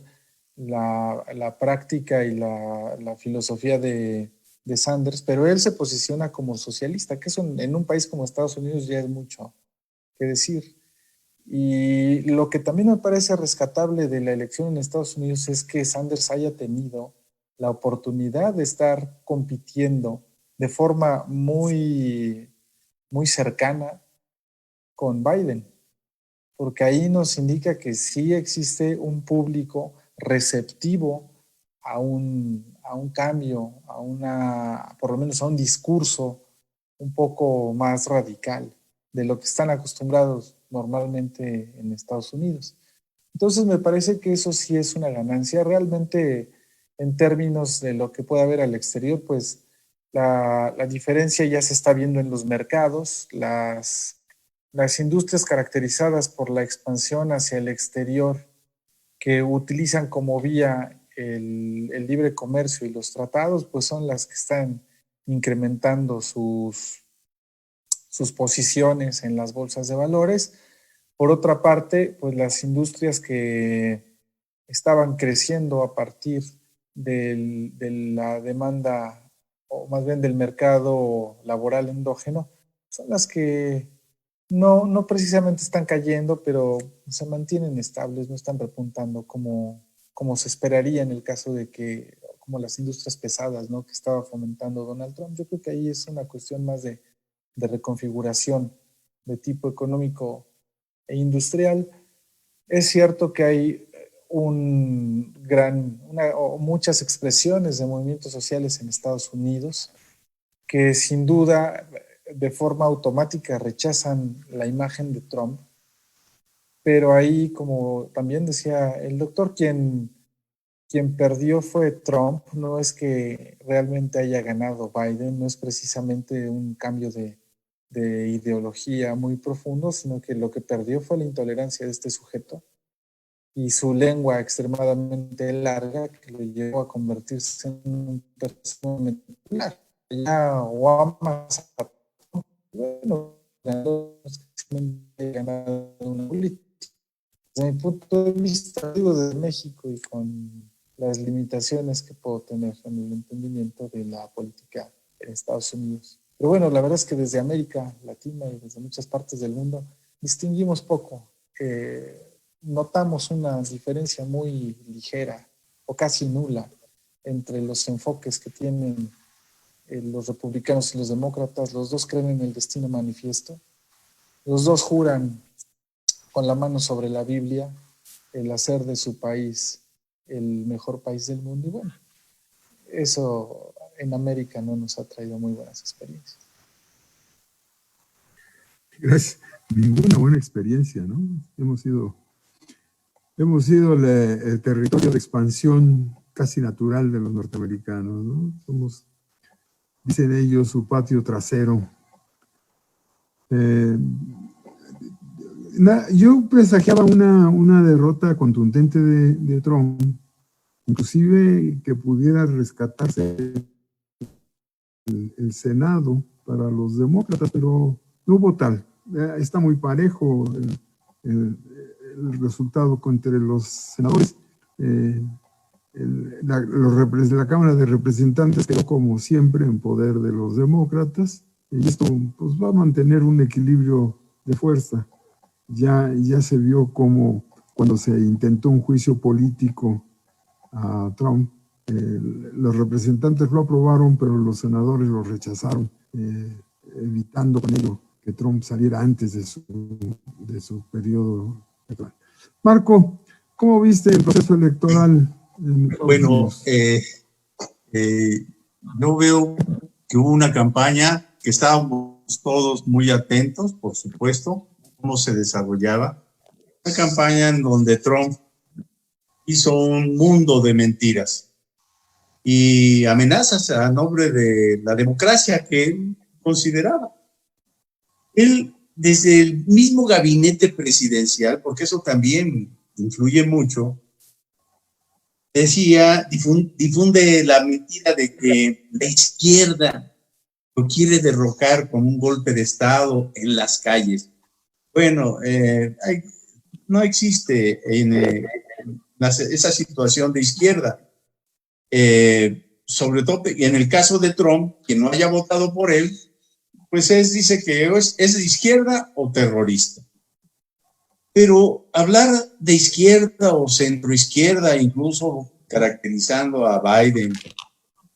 la práctica y la filosofía de Sanders, pero él se posiciona como socialista, que eso en un país como Estados Unidos ya es mucho que decir. Y lo que también me parece rescatable de la elección en Estados Unidos es que Sanders haya tenido la oportunidad de estar compitiendo de forma muy, muy cercana con Biden, porque ahí nos indica que sí existe un público receptivo a un cambio, por lo menos a un discurso un poco más radical de lo que están acostumbrados normalmente en Estados Unidos. Entonces me parece que eso sí es una ganancia. Realmente, en términos de lo que puede haber al exterior, pues la diferencia ya se está viendo en los mercados. Las industrias caracterizadas por la expansión hacia el exterior, que utilizan como vía el libre comercio y los tratados, pues son las que están incrementando sus posiciones en las bolsas de valores. Por otra parte, pues las industrias que estaban creciendo a partir de la demanda, o más bien del mercado laboral endógeno, son las que no precisamente están cayendo, pero se mantienen estables, no están repuntando como se esperaría en el caso de que, como las industrias pesadas, ¿no?, que estaba fomentando Donald Trump. Yo creo que ahí es una cuestión más de reconfiguración de tipo económico e industrial. Es cierto que hay muchas expresiones de movimientos sociales en Estados Unidos que sin duda de forma automática rechazan la imagen de Trump, pero ahí, como también decía el doctor, quien perdió fue Trump. No es que realmente haya ganado Biden, no es precisamente un cambio de ideología muy profundo, sino que lo que perdió fue la intolerancia de este sujeto y su lengua extremadamente larga, que lo llevó a convertirse en un personaje popular. Ya Obama, bueno, ganado una política. Desde mi punto de vista, digo, desde México y con las limitaciones que puedo tener en el entendimiento de la política en Estados Unidos. Pero bueno, la verdad es que desde América Latina y desde muchas partes del mundo distinguimos poco. Notamos una diferencia muy ligera o casi nula entre los enfoques que tienen los republicanos y los demócratas. Los dos creen en el destino manifiesto. Los dos juran con la mano sobre la Biblia el hacer de su país el mejor país del mundo. Y bueno, eso en América no nos ha traído muy buenas experiencias. Gracias. Ninguna buena experiencia, ¿no? Hemos sido el territorio de expansión casi natural de los norteamericanos, ¿no? Somos, dicen ellos, su patio trasero. Yo presagiaba una derrota contundente de Trump, inclusive que pudiera rescatarse el Senado para los demócratas, pero no hubo tal. Está muy parejo el resultado entre los senadores. La Cámara de Representantes quedó como siempre en poder de los demócratas, y esto pues va a mantener un equilibrio de fuerza. Ya se vio como cuando se intentó un juicio político a Trump, los representantes lo aprobaron, pero los senadores lo rechazaron, evitando con ello que Trump saliera antes de su periodo electoral. Marco, ¿cómo viste el proceso electoral? Bueno, yo veo que hubo una campaña que estábamos todos muy atentos, por supuesto, cómo se desarrollaba. Una campaña en donde Trump hizo un mundo de mentiras y amenazas a nombre de la democracia que él consideraba. Él, desde el mismo gabinete presidencial, porque eso también influye mucho, decía, difunde la mentira de que la izquierda lo quiere derrocar con un golpe de Estado en las calles. Bueno, no existe esa situación de izquierda. Sobre todo en el caso de Trump, quien no haya votado por él, pues dice que es de izquierda o terrorista. Pero hablar de izquierda o centroizquierda, incluso caracterizando a Biden,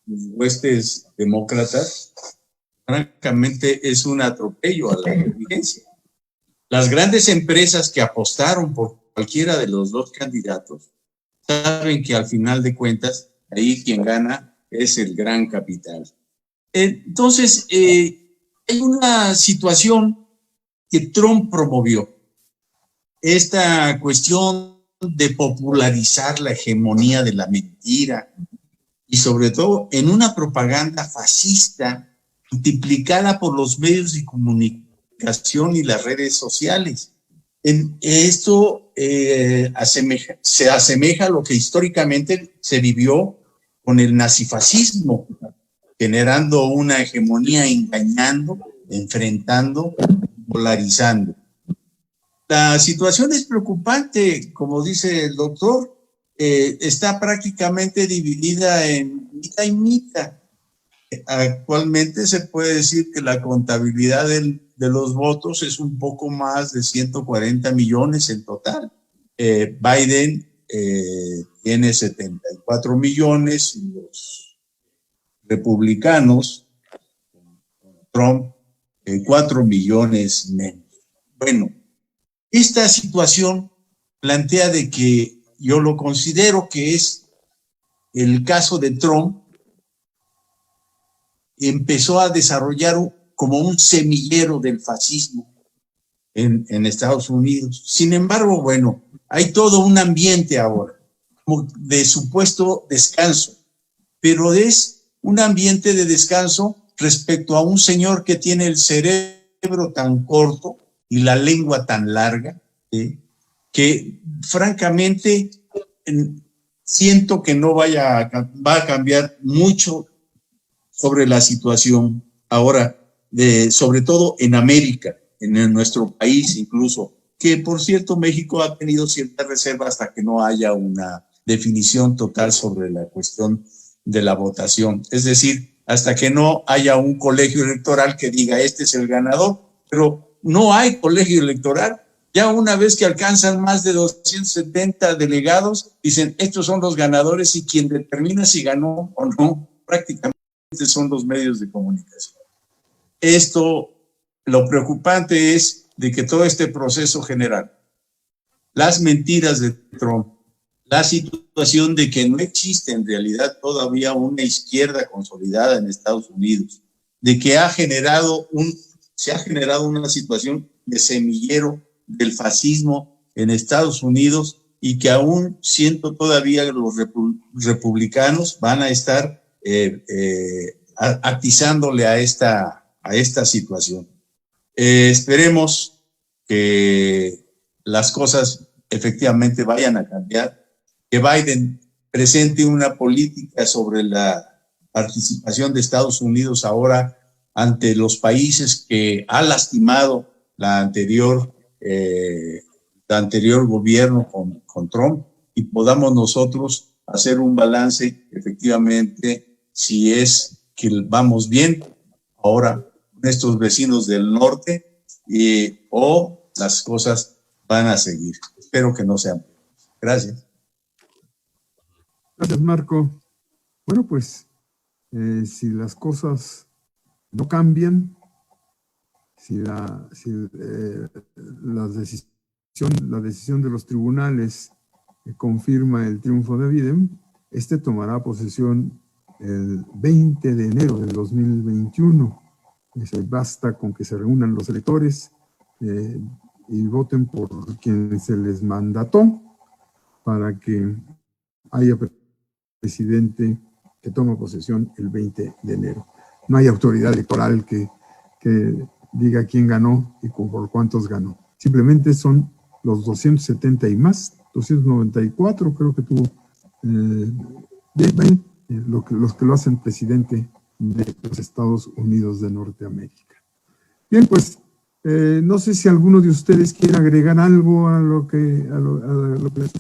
los huestes demócratas, francamente es un atropello a la inteligencia. Las grandes empresas que apostaron por cualquiera de los dos candidatos saben que al final de cuentas, ahí quien gana es el gran capital. Entonces, hay una situación que Trump promovió, esta cuestión de popularizar la hegemonía de la mentira y sobre todo en una propaganda fascista multiplicada por los medios de comunicación y las redes sociales. Esto se asemeja a lo que históricamente se vivió con el nazifascismo, generando una hegemonía engañando, enfrentando, polarizando. La situación es preocupante, como dice el doctor, está prácticamente dividida en mitad y mitad. Actualmente se puede decir que la contabilidad de los votos es un poco más de 140 millones en total. Biden tiene 74 millones y los republicanos, Trump, 4 millones menos. Bueno, esta situación plantea de que yo lo considero que es el caso de Trump, empezó a desarrollar como un semillero del fascismo en Estados Unidos. Sin embargo, bueno, hay todo un ambiente ahora como de supuesto descanso, pero es un ambiente de descanso respecto a un señor que tiene el cerebro tan corto y la lengua tan larga, que francamente siento que no va a cambiar mucho sobre la situación ahora, sobre todo en América, en nuestro país incluso, que por cierto México ha tenido cierta reserva hasta que no haya una definición total sobre la cuestión de la votación. Es decir, hasta que no haya un colegio electoral que diga este es el ganador, pero no hay colegio electoral. Ya una vez que alcanzan más de 270 delegados, dicen estos son los ganadores y quien determina si ganó o no prácticamente son los medios de comunicación. Esto, lo preocupante es de que todo este proceso general, las mentiras de Trump, la situación de que no existe en realidad todavía una izquierda consolidada en Estados Unidos, de que se ha generado una situación de semillero del fascismo en Estados Unidos y que aún siento todavía los republicanos van a estar atizándole a esta situación. Esperemos que las cosas efectivamente vayan a cambiar, que Biden presente una política sobre la participación de Estados Unidos ahora ante los países que ha lastimado la anterior gobierno con Trump y podamos nosotros hacer un balance efectivamente si es que vamos bien ahora con estos vecinos del norte o las cosas van a seguir. Espero que no sean. Gracias. Gracias, Marco. Bueno, pues si las cosas no cambian, si la decisión de los tribunales confirma el triunfo de Biden, tomará posesión el 20 de enero del 2021. Basta con que se reúnan los electores y voten por quien se les mandató para que haya presidente que toma posesión el 20 de enero. No hay autoridad electoral que diga quién ganó y por cuántos ganó. Simplemente son los 270 y más, 294 creo que tuvo los que lo hacen presidente de los Estados Unidos de Norteamérica. Bien, pues no sé si alguno de ustedes quiere agregar algo a lo que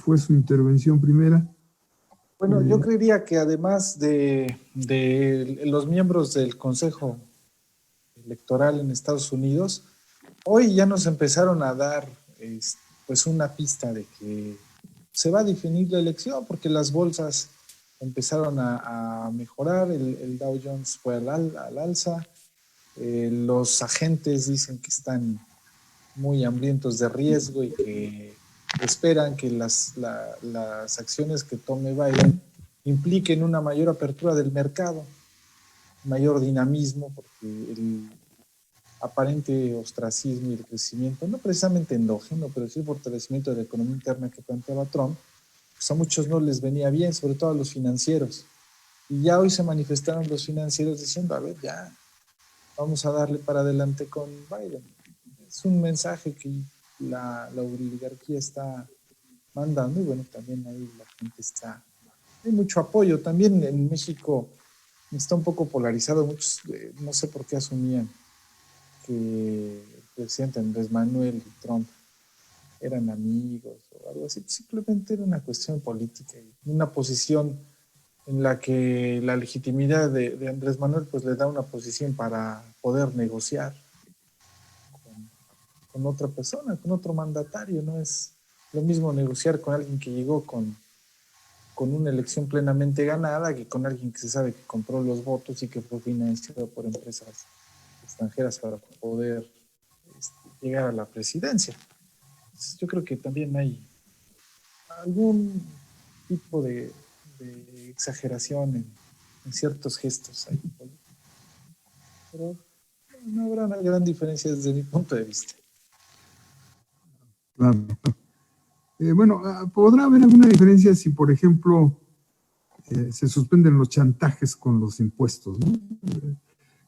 fue su intervención primera. Bueno, yo creería que además de los miembros del Consejo Electoral en Estados Unidos, hoy ya nos empezaron a dar pues una pista de que se va a definir la elección, porque las bolsas empezaron a mejorar, el Dow Jones fue al alza, los agentes dicen que están muy hambrientos de riesgo y que esperan que las acciones que tome Biden impliquen una mayor apertura del mercado, mayor dinamismo, porque el aparente ostracismo y el crecimiento, no precisamente endógeno, pero sí el fortalecimiento de la economía interna que planteaba Trump, pues a muchos no les venía bien, sobre todo a los financieros. Y ya hoy se manifestaron los financieros diciendo, a ver, ya, vamos a darle para adelante con Biden. Es un mensaje que la oligarquía está mandando y bueno, también ahí la gente está, hay mucho apoyo. También en México está un poco polarizado, muchos, no sé por qué asumían que el presidente Andrés Manuel y Trump eran amigos o algo así. Simplemente era una cuestión política y una posición en la que la legitimidad de Andrés Manuel pues le da una posición para poder negociar con otra persona, con otro mandatario. No es lo mismo negociar con alguien que llegó con una elección plenamente ganada que con alguien que se sabe que compró los votos y que fue financiado por empresas extranjeras para poder llegar a la presidencia. Entonces, yo creo que también hay algún tipo de exageración en ciertos gestos ahí, pero no habrá una gran diferencia desde mi punto de vista. Claro. Bueno, podrá haber alguna diferencia si, por ejemplo, se suspenden los chantajes con los impuestos, ¿no?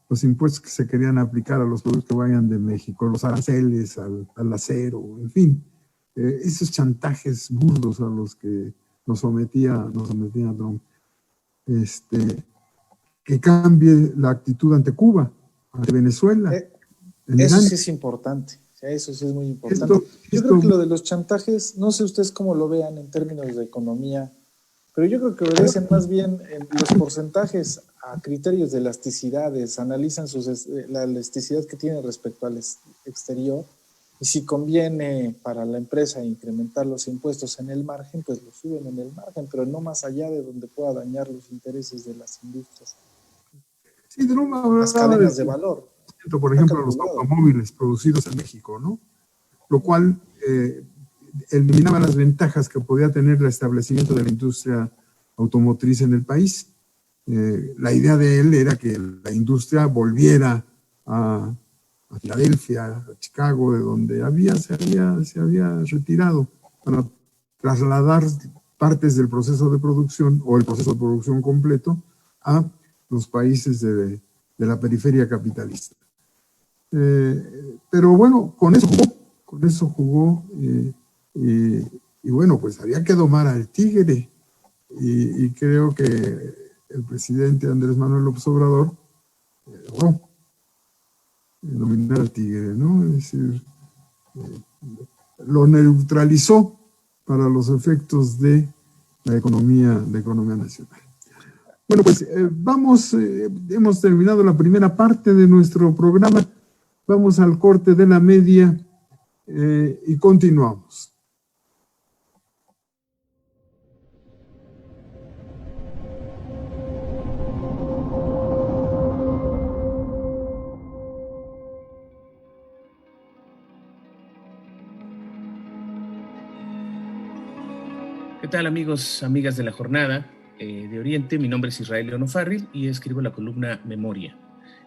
Los impuestos que se querían aplicar a los productos que vayan de México, los aranceles al acero, en fin, esos chantajes burdos a los que nos sometía Trump. Que cambie la actitud ante Cuba, ante Venezuela. Eso sí es importante. Eso sí es muy importante. Yo creo que lo de los chantajes, no sé ustedes cómo lo vean en términos de economía, pero yo creo que obedecen más bien en los porcentajes a criterios de elasticidades, analizan la elasticidad que tiene respecto al exterior, y si conviene para la empresa incrementar los impuestos en el margen, pues lo suben en el margen, pero no más allá de donde pueda dañar los intereses de las industrias. Sí, las cadenas de valor. Por ejemplo, los automóviles producidos en México, ¿no? Lo cual eliminaba las ventajas que podía tener el establecimiento de la industria automotriz en el país. La idea de él era que la industria volviera a Filadelfia, a Chicago, de donde se había retirado, para trasladar partes del proceso de producción o el proceso de producción completo a los países de la periferia capitalista. Pero bueno, con eso jugó y bueno, pues había que domar al tigre y creo que el presidente Andrés Manuel López Obrador logró dominar al tigre, ¿no? Es decir, lo neutralizó para los efectos de la economía nacional. Bueno, pues hemos terminado la primera parte de nuestro programa. Vamos al corte de la media y continuamos. ¿Qué tal, amigos, amigas de la jornada de Oriente? Mi nombre es Israel León O'Farrill y escribo la columna Memoria.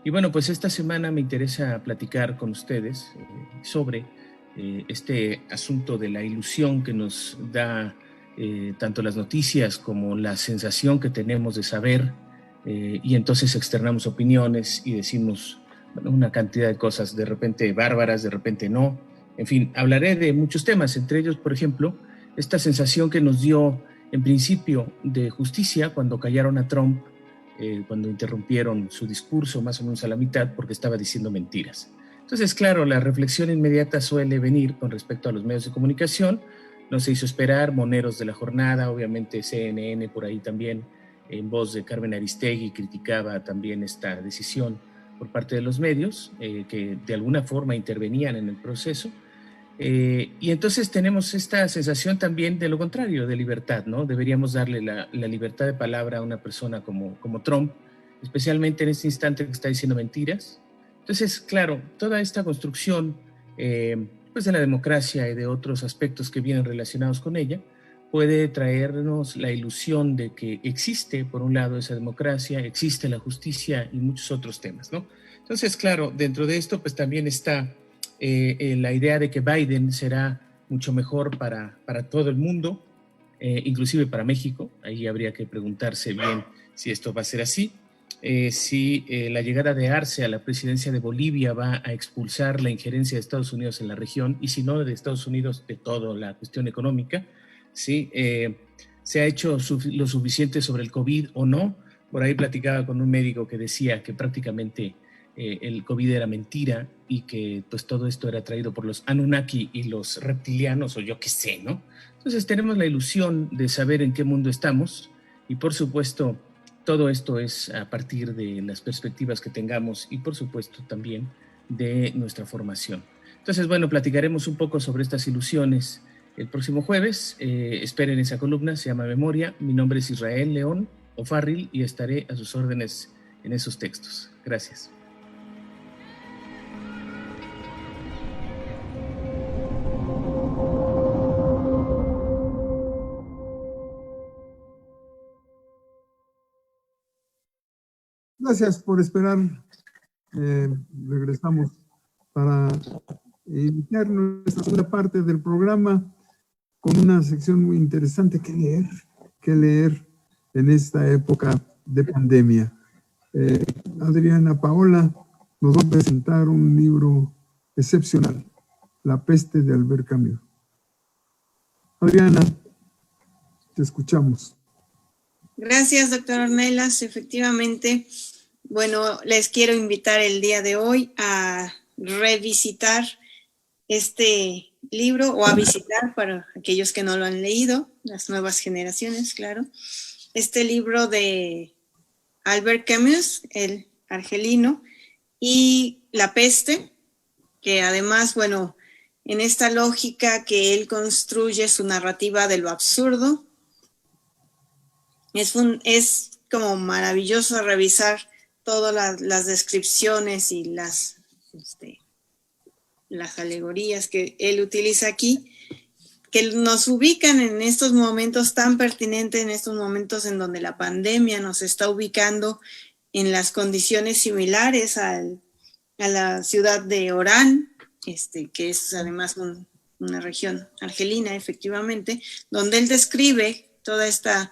Y bueno, pues esta semana me interesa platicar con ustedes sobre este asunto de la ilusión que nos da tanto las noticias como la sensación que tenemos de saber y entonces externamos opiniones y decimos una cantidad de cosas de repente bárbaras, de repente no. En fin, hablaré de muchos temas, entre ellos, por ejemplo, esta sensación que nos dio en principio de justicia cuando callaron a Trump, cuando interrumpieron su discurso más o menos a la mitad porque estaba diciendo mentiras. Entonces, claro, la reflexión inmediata suele venir con respecto a los medios de comunicación. No se hizo esperar, moneros de la jornada, obviamente CNN por ahí también, en voz de Carmen Aristegui, criticaba también esta decisión por parte de los medios que de alguna forma intervenían en el proceso. Y entonces tenemos esta sensación también de lo contrario, de libertad, ¿no? Deberíamos darle la libertad de palabra a una persona como Trump, especialmente en este instante que está diciendo mentiras. Entonces, claro, toda esta construcción pues de la democracia y de otros aspectos que vienen relacionados con ella, puede traernos la ilusión de que existe, por un lado, esa democracia, existe la justicia y muchos otros temas, ¿no? Entonces, claro, dentro de esto, pues también está la idea de que Biden será mucho mejor para todo el mundo, inclusive para México. Ahí habría que preguntarse bien si esto va a ser así. Si la llegada de Arce a la presidencia de Bolivia va a expulsar la injerencia de Estados Unidos en la región, y si no de Estados Unidos, de toda la cuestión económica. ¿Sí? ¿Se ha hecho lo suficiente sobre el COVID o no? Por ahí platicaba con un médico que decía que prácticamente el COVID era mentira y que pues todo esto era traído por los Anunnaki y los reptilianos, o yo qué sé, ¿no? Entonces tenemos la ilusión de saber en qué mundo estamos, y por supuesto todo esto es a partir de las perspectivas que tengamos y por supuesto también de nuestra formación. Entonces, bueno, platicaremos un poco sobre estas ilusiones el próximo jueves. Esperen esa columna, se llama Memoria. Mi nombre es Israel León O'Farrill y estaré a sus órdenes en esos textos. Gracias. Gracias por esperar. Regresamos para iniciar nuestra segunda parte del programa con una sección muy interesante que leer en esta época de pandemia. Adriana Paola nos va a presentar un libro excepcional, La peste de Albert Camus. Adriana, te escuchamos. Gracias, doctor Ornelas. Efectivamente, bueno, les quiero invitar el día de hoy a revisitar este libro, o a visitar para aquellos que no lo han leído, las nuevas generaciones, claro, este libro de Albert Camus, el argelino, y La peste, que además, bueno, en esta lógica que él construye su narrativa de lo absurdo, es como maravilloso revisar todas las descripciones y las alegorías que él utiliza aquí, que nos ubican en estos momentos tan pertinentes, en estos momentos en donde la pandemia nos está ubicando en las condiciones similares a la ciudad de Orán, que es además una región argelina, efectivamente, donde él describe toda esta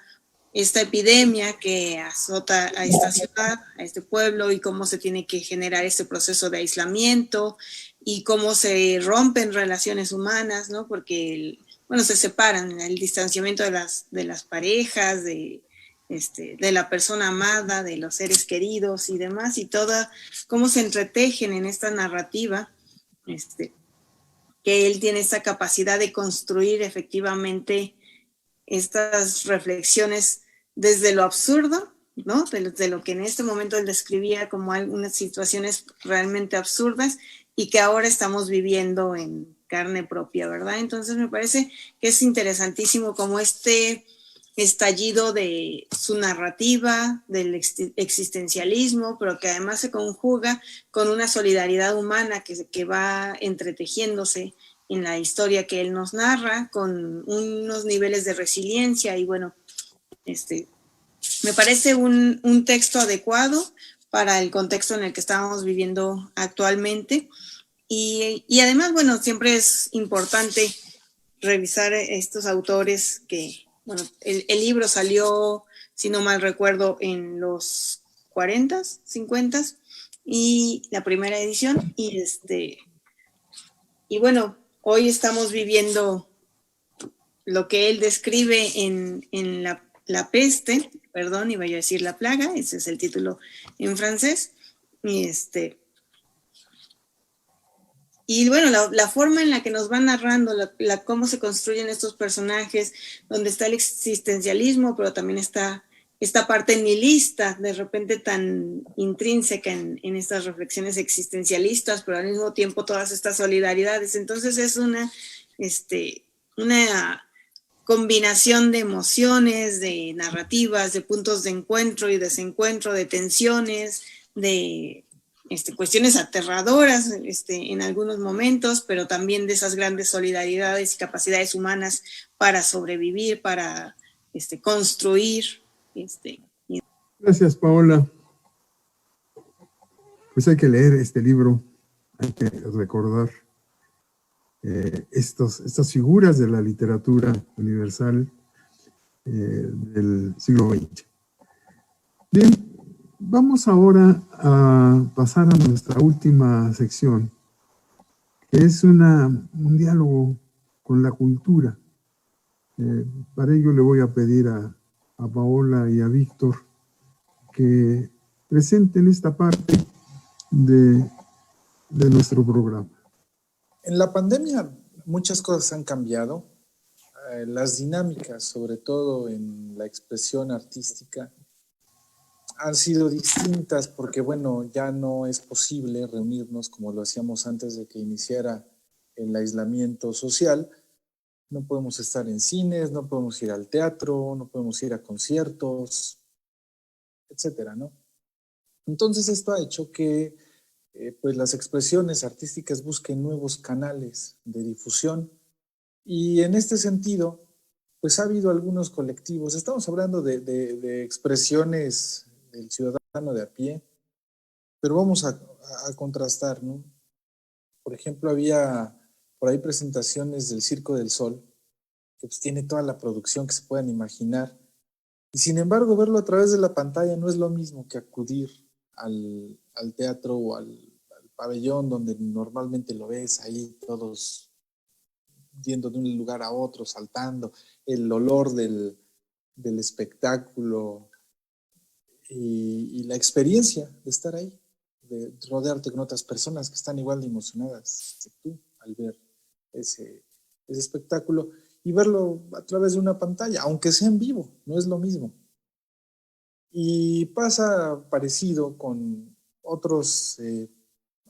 epidemia que azota a esta ciudad, a este pueblo, y cómo se tiene que generar este proceso de aislamiento y cómo se rompen relaciones humanas, ¿no? Porque, se separan, el distanciamiento de las parejas, de la persona amada, de los seres queridos y demás, y cómo se entretejen en esta narrativa, que él tiene esta capacidad de construir efectivamente estas reflexiones desde lo absurdo, ¿no? De lo que en este momento él describía como algunas situaciones realmente absurdas y que ahora estamos viviendo en carne propia, ¿verdad? Entonces me parece que es interesantísimo como este estallido de su narrativa, del existencialismo, pero que además se conjuga con una solidaridad humana que va entretejiéndose en la historia que él nos narra, con unos niveles de resiliencia, y bueno, me parece un texto adecuado para el contexto en el que estamos viviendo actualmente, y además, bueno, siempre es importante revisar estos autores que, bueno, el libro salió, si no mal recuerdo, en los 40s, 50s, y la primera edición, y bueno, hoy estamos viviendo lo que él describe en la peste, perdón, iba yo a decir la plaga, ese es el título en francés, y bueno, la forma en la que nos van narrando, cómo se construyen estos personajes, donde está el existencialismo, pero también está esta parte nihilista, de repente tan intrínseca en estas reflexiones existencialistas, pero al mismo tiempo todas estas solidaridades. Entonces es una combinación de emociones, de narrativas, de puntos de encuentro y desencuentro, de tensiones, de cuestiones aterradoras en algunos momentos, pero también de esas grandes solidaridades y capacidades humanas para sobrevivir, para construir. Gracias, Paola. Pues hay que leer este libro, hay que recordar estas figuras de la literatura universal del siglo XX. Bien, vamos ahora a pasar a nuestra última sección, que es un diálogo con la cultura. Para ello le voy a pedir a Paola y a Víctor que presenten esta parte de nuestro programa. En la pandemia muchas cosas han cambiado. Las dinámicas, sobre todo en la expresión artística, han sido distintas porque, bueno, ya no es posible reunirnos como lo hacíamos antes de que iniciara el aislamiento social. No podemos estar en cines, no podemos ir al teatro, no podemos ir a conciertos, etcétera, ¿no? Entonces esto ha hecho que pues las expresiones artísticas busquen nuevos canales de difusión, y en este sentido pues ha habido algunos colectivos. Estamos hablando de expresiones del ciudadano de a pie, pero vamos a contrastar, ¿no? Por ejemplo, había por ahí presentaciones del Circo del Sol, que pues tiene toda la producción que se puedan imaginar, y sin embargo verlo a través de la pantalla no es lo mismo que acudir al teatro o al pabellón donde normalmente lo ves ahí todos yendo de un lugar a otro, saltando, el olor del espectáculo y la experiencia de estar ahí, de rodearte con otras personas que están igual de emocionadas que tú al ver ese espectáculo, y verlo a través de una pantalla, aunque sea en vivo, no es lo mismo. Y pasa parecido con otros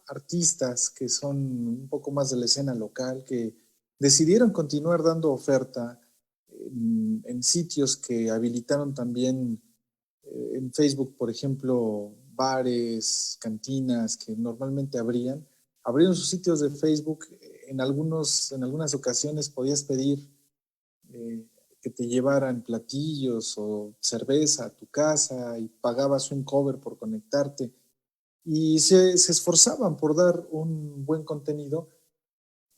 artistas que son un poco más de la escena local, que decidieron continuar dando oferta en sitios que habilitaron también en Facebook, por ejemplo, bares, cantinas que normalmente abrieron sus sitios de Facebook. En algunas ocasiones podías pedir que te llevaran platillos o cerveza a tu casa y pagabas un cover por conectarte, y se esforzaban por dar un buen contenido.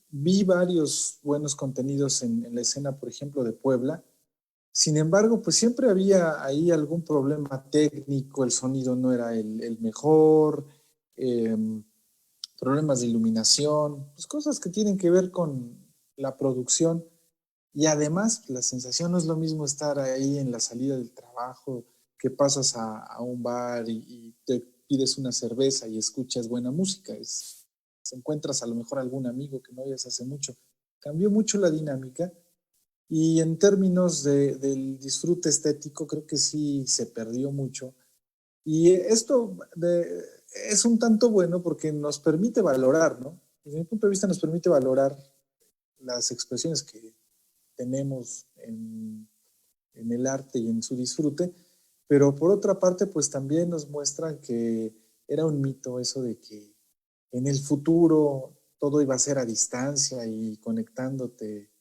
Vi varios buenos contenidos en la escena, por ejemplo, de Puebla. Sin embargo, pues siempre había ahí algún problema técnico, el sonido no era el mejor, problemas de iluminación, pues cosas que tienen que ver con la producción. Y además, la sensación no es lo mismo estar ahí en la salida del trabajo, que pasas a un bar y te pides una cerveza y escuchas buena música. Encuentras a lo mejor algún amigo que no veías hace mucho. Cambió mucho la dinámica, y en términos del disfrute estético creo que sí se perdió mucho. Y esto es un tanto bueno porque nos permite valorar, ¿no? Desde mi punto de vista nos permite valorar las expresiones que tenemos en el arte y en su disfrute, pero por otra parte pues también nos muestran que era un mito eso de que en el futuro todo iba a ser a distancia y conectándote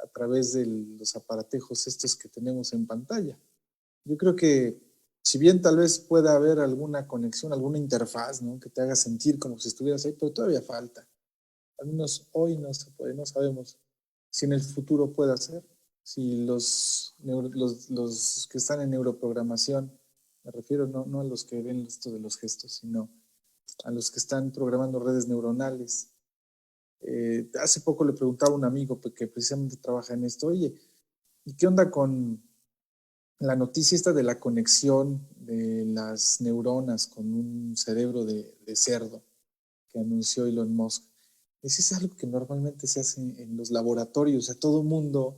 a través de los aparatejos estos que tenemos en pantalla. Yo creo que si bien tal vez pueda haber alguna conexión, alguna interfaz, ¿no?, que te haga sentir como si estuvieras ahí, pero todavía falta. Al menos hoy no se puede, no sabemos si en el futuro pueda ser. Si los que están en neuroprogramación, me refiero no a los que ven esto de los gestos, sino a los que están programando redes neuronales. Hace poco le preguntaba a un amigo que precisamente trabaja en esto, oye, ¿y qué onda con la noticia esta de la conexión de las neuronas con un cerebro de cerdo que anunció Elon Musk? Eso es algo que normalmente se hace en los laboratorios. O sea, todo mundo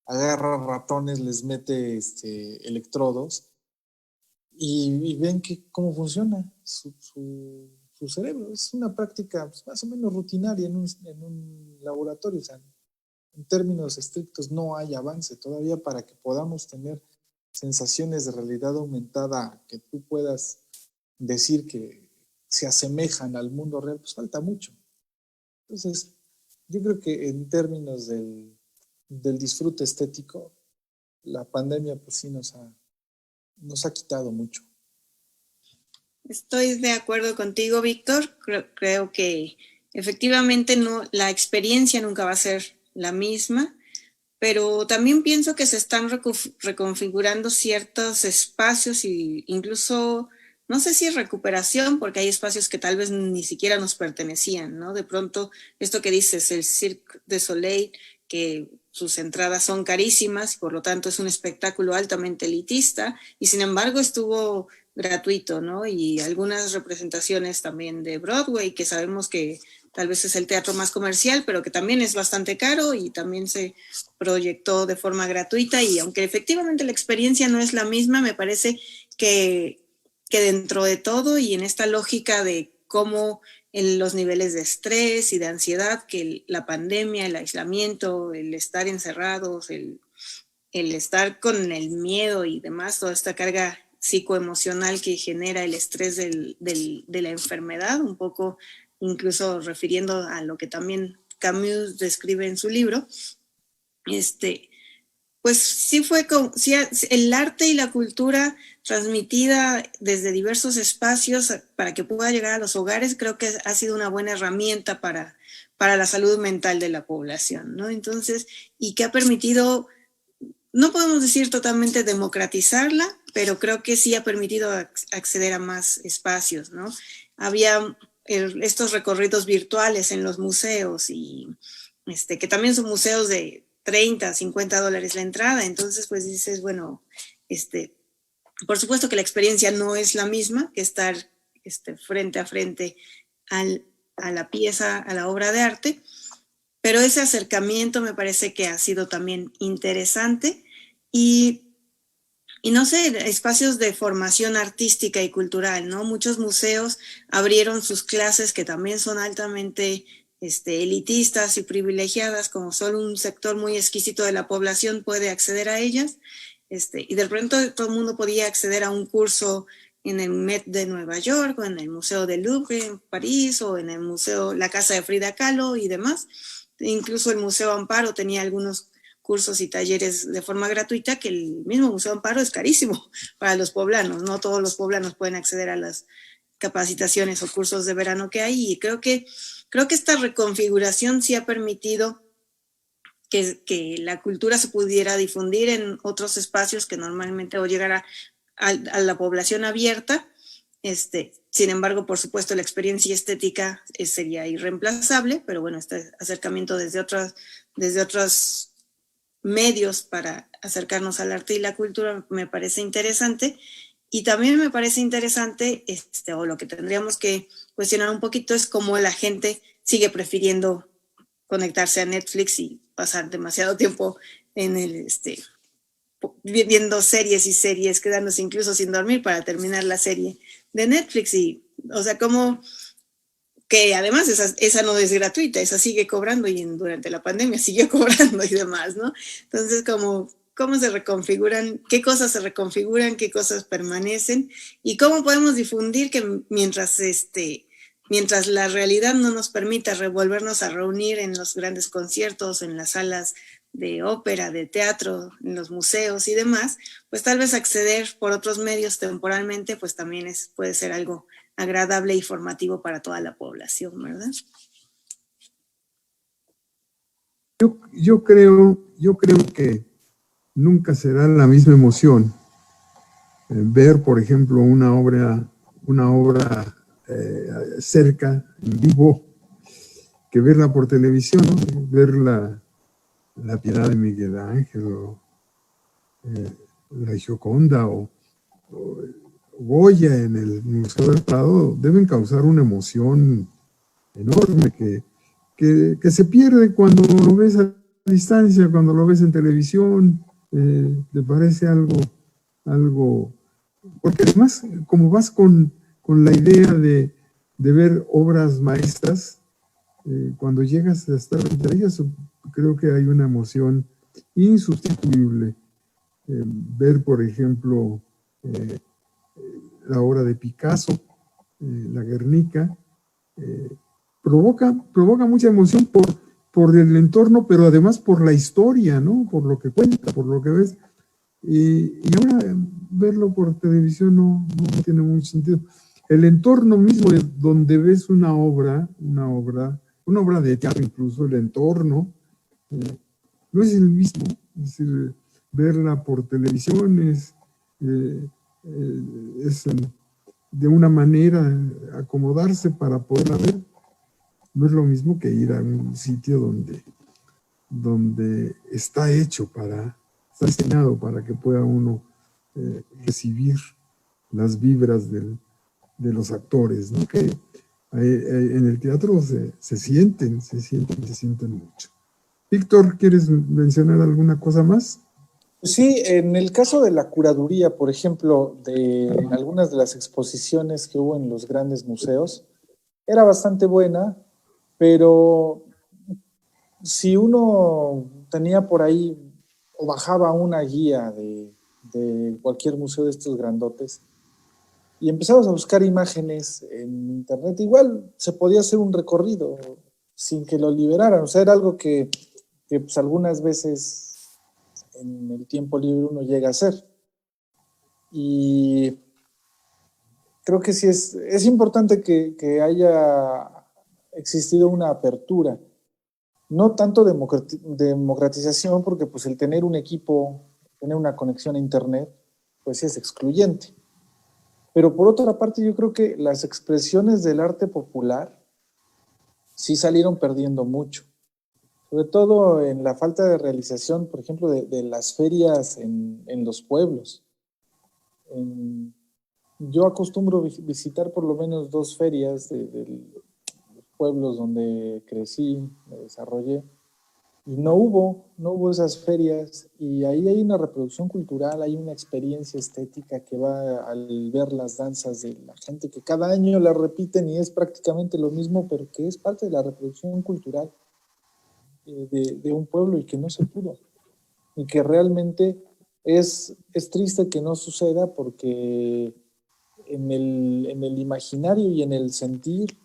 agarra ratones, les mete electrodos y ven cómo funciona su cerebro. Es una práctica pues, más o menos rutinaria en un laboratorio. O sea, en términos estrictos no hay avance todavía para que podamos tener sensaciones de realidad aumentada que tú puedas decir que se asemejan al mundo real, pues falta mucho. Entonces, yo creo que en términos del disfrute estético, la pandemia pues sí nos ha quitado mucho. Estoy de acuerdo contigo, Víctor. Creo que efectivamente no, la experiencia nunca va a ser la misma, pero también pienso que se están reconfigurando ciertos espacios e incluso, no sé si recuperación, porque hay espacios que tal vez ni siquiera nos pertenecían, ¿no? De pronto, esto que dices, el Cirque du Soleil, que sus entradas son carísimas y por lo tanto es un espectáculo altamente elitista, y sin embargo estuvo gratuito, ¿no? Y algunas representaciones también de Broadway, que sabemos que tal vez es el teatro más comercial, pero que también es bastante caro y también se proyectó de forma gratuita, y aunque efectivamente la experiencia no es la misma, me parece que dentro de todo y en esta lógica de cómo en los niveles de estrés y de ansiedad que la pandemia, el aislamiento, el estar encerrados, el estar con el miedo y demás, toda esta carga psicoemocional que genera el estrés de la enfermedad, un poco incluso refiriendo a lo que también Camus describe en su libro, pues sí sí, el arte y la cultura transmitida desde diversos espacios para que pueda llegar a los hogares, creo que ha sido una buena herramienta para la salud mental de la población, ¿no? Entonces, y que ha permitido, no podemos decir totalmente democratizarla, pero creo que sí ha permitido acceder a más espacios, ¿no? Había estos recorridos virtuales en los museos y que también son museos de $30, $50 la entrada, entonces pues dices, bueno, por supuesto que la experiencia no es la misma que estar frente a frente a la pieza, a la obra de arte, pero ese acercamiento me parece que ha sido también interesante y no sé, espacios de formación artística y cultural, ¿no? Muchos museos abrieron sus clases que también son altamente elitistas y privilegiadas, como solo un sector muy exquisito de la población puede acceder a ellas, y de pronto todo el mundo podía acceder a un curso en el Met de Nueva York, o en el Museo del Louvre en París, o en el Museo, la Casa de Frida Kahlo y demás. Incluso el Museo Amparo tenía algunos cursos y talleres de forma gratuita, que el mismo Museo Amparo es carísimo para los poblanos, no todos los poblanos pueden acceder a las capacitaciones o cursos de verano que hay, y creo que esta reconfiguración sí ha permitido que la cultura se pudiera difundir en otros espacios que normalmente o llegara a la población abierta. Sin embargo, por supuesto, la experiencia estética sería irreemplazable, pero bueno, este acercamiento desde otros medios para acercarnos al arte y la cultura me parece interesante. Y también me parece interesante, o lo que tendríamos que cuestionar un poquito, es cómo la gente sigue prefiriendo conectarse a Netflix y pasar demasiado tiempo en viendo series y series, quedándose incluso sin dormir para terminar la serie de Netflix. Y, o sea, como que además esa no es gratuita, esa sigue cobrando y durante la pandemia siguió cobrando y demás, ¿no? Entonces, cómo se reconfiguran, qué cosas se reconfiguran, qué cosas permanecen y cómo podemos difundir que mientras la realidad no nos permita volvernos a reunir en los grandes conciertos, en las salas de ópera, de teatro, en los museos y demás, pues tal vez acceder por otros medios temporalmente, pues también puede ser algo agradable y formativo para toda la población, ¿verdad? Yo creo que nunca será la misma emoción ver, por ejemplo, una obra cerca, en vivo, que verla por televisión, ¿no? Ver la Piedad de Miguel Ángel, o la Gioconda, o Goya en el Museo del Prado, deben causar una emoción enorme que se pierde cuando lo ves a distancia, cuando lo ves en televisión. Te parece algo porque además, como vas con la idea de ver obras maestras, cuando llegas a estar entre ellas, creo que hay una emoción insustituible. Ver, por ejemplo, la obra de Picasso, la Guernica, provoca mucha emoción por el entorno, pero además por la historia, ¿no? Por lo que cuenta, por lo que ves. Y ahora verlo por televisión no tiene mucho sentido. El entorno mismo de donde ves una obra de teatro, incluso el entorno, no es el mismo. Es decir, verla por televisión es de una manera acomodarse para poderla ver. No es lo mismo que ir a un sitio donde está diseñado para que pueda uno recibir las vibras de los actores, ¿no? Que en el teatro se sienten mucho. Víctor, ¿quieres mencionar alguna cosa más? Sí, en el caso de la curaduría, por ejemplo, de algunas de las exposiciones que hubo en los grandes museos, era bastante buena, pero si uno tenía por ahí o bajaba una guía de cualquier museo de estos grandotes y empezabas a buscar imágenes en internet, igual se podía hacer un recorrido sin que lo liberaran. O sea, era algo que pues algunas veces en el tiempo libre uno llega a hacer. Y creo que sí es importante que haya existido una apertura. No tanto democratización, porque pues el tener un equipo, tener una conexión a internet, pues sí es excluyente. Pero por otra parte, yo creo que las expresiones del arte popular sí salieron perdiendo mucho. Sobre todo en la falta de realización, por ejemplo, de las ferias en los pueblos. Yo acostumbro visitar por lo menos 2 ferias de los pueblos donde crecí, me desarrollé, y no hubo esas ferias, y ahí hay una reproducción cultural, hay una experiencia estética que va al ver las danzas de la gente que cada año la repiten y es prácticamente lo mismo, pero que es parte de la reproducción cultural de un pueblo y que no se pudo, y que realmente es triste que no suceda porque en el imaginario y en el sentir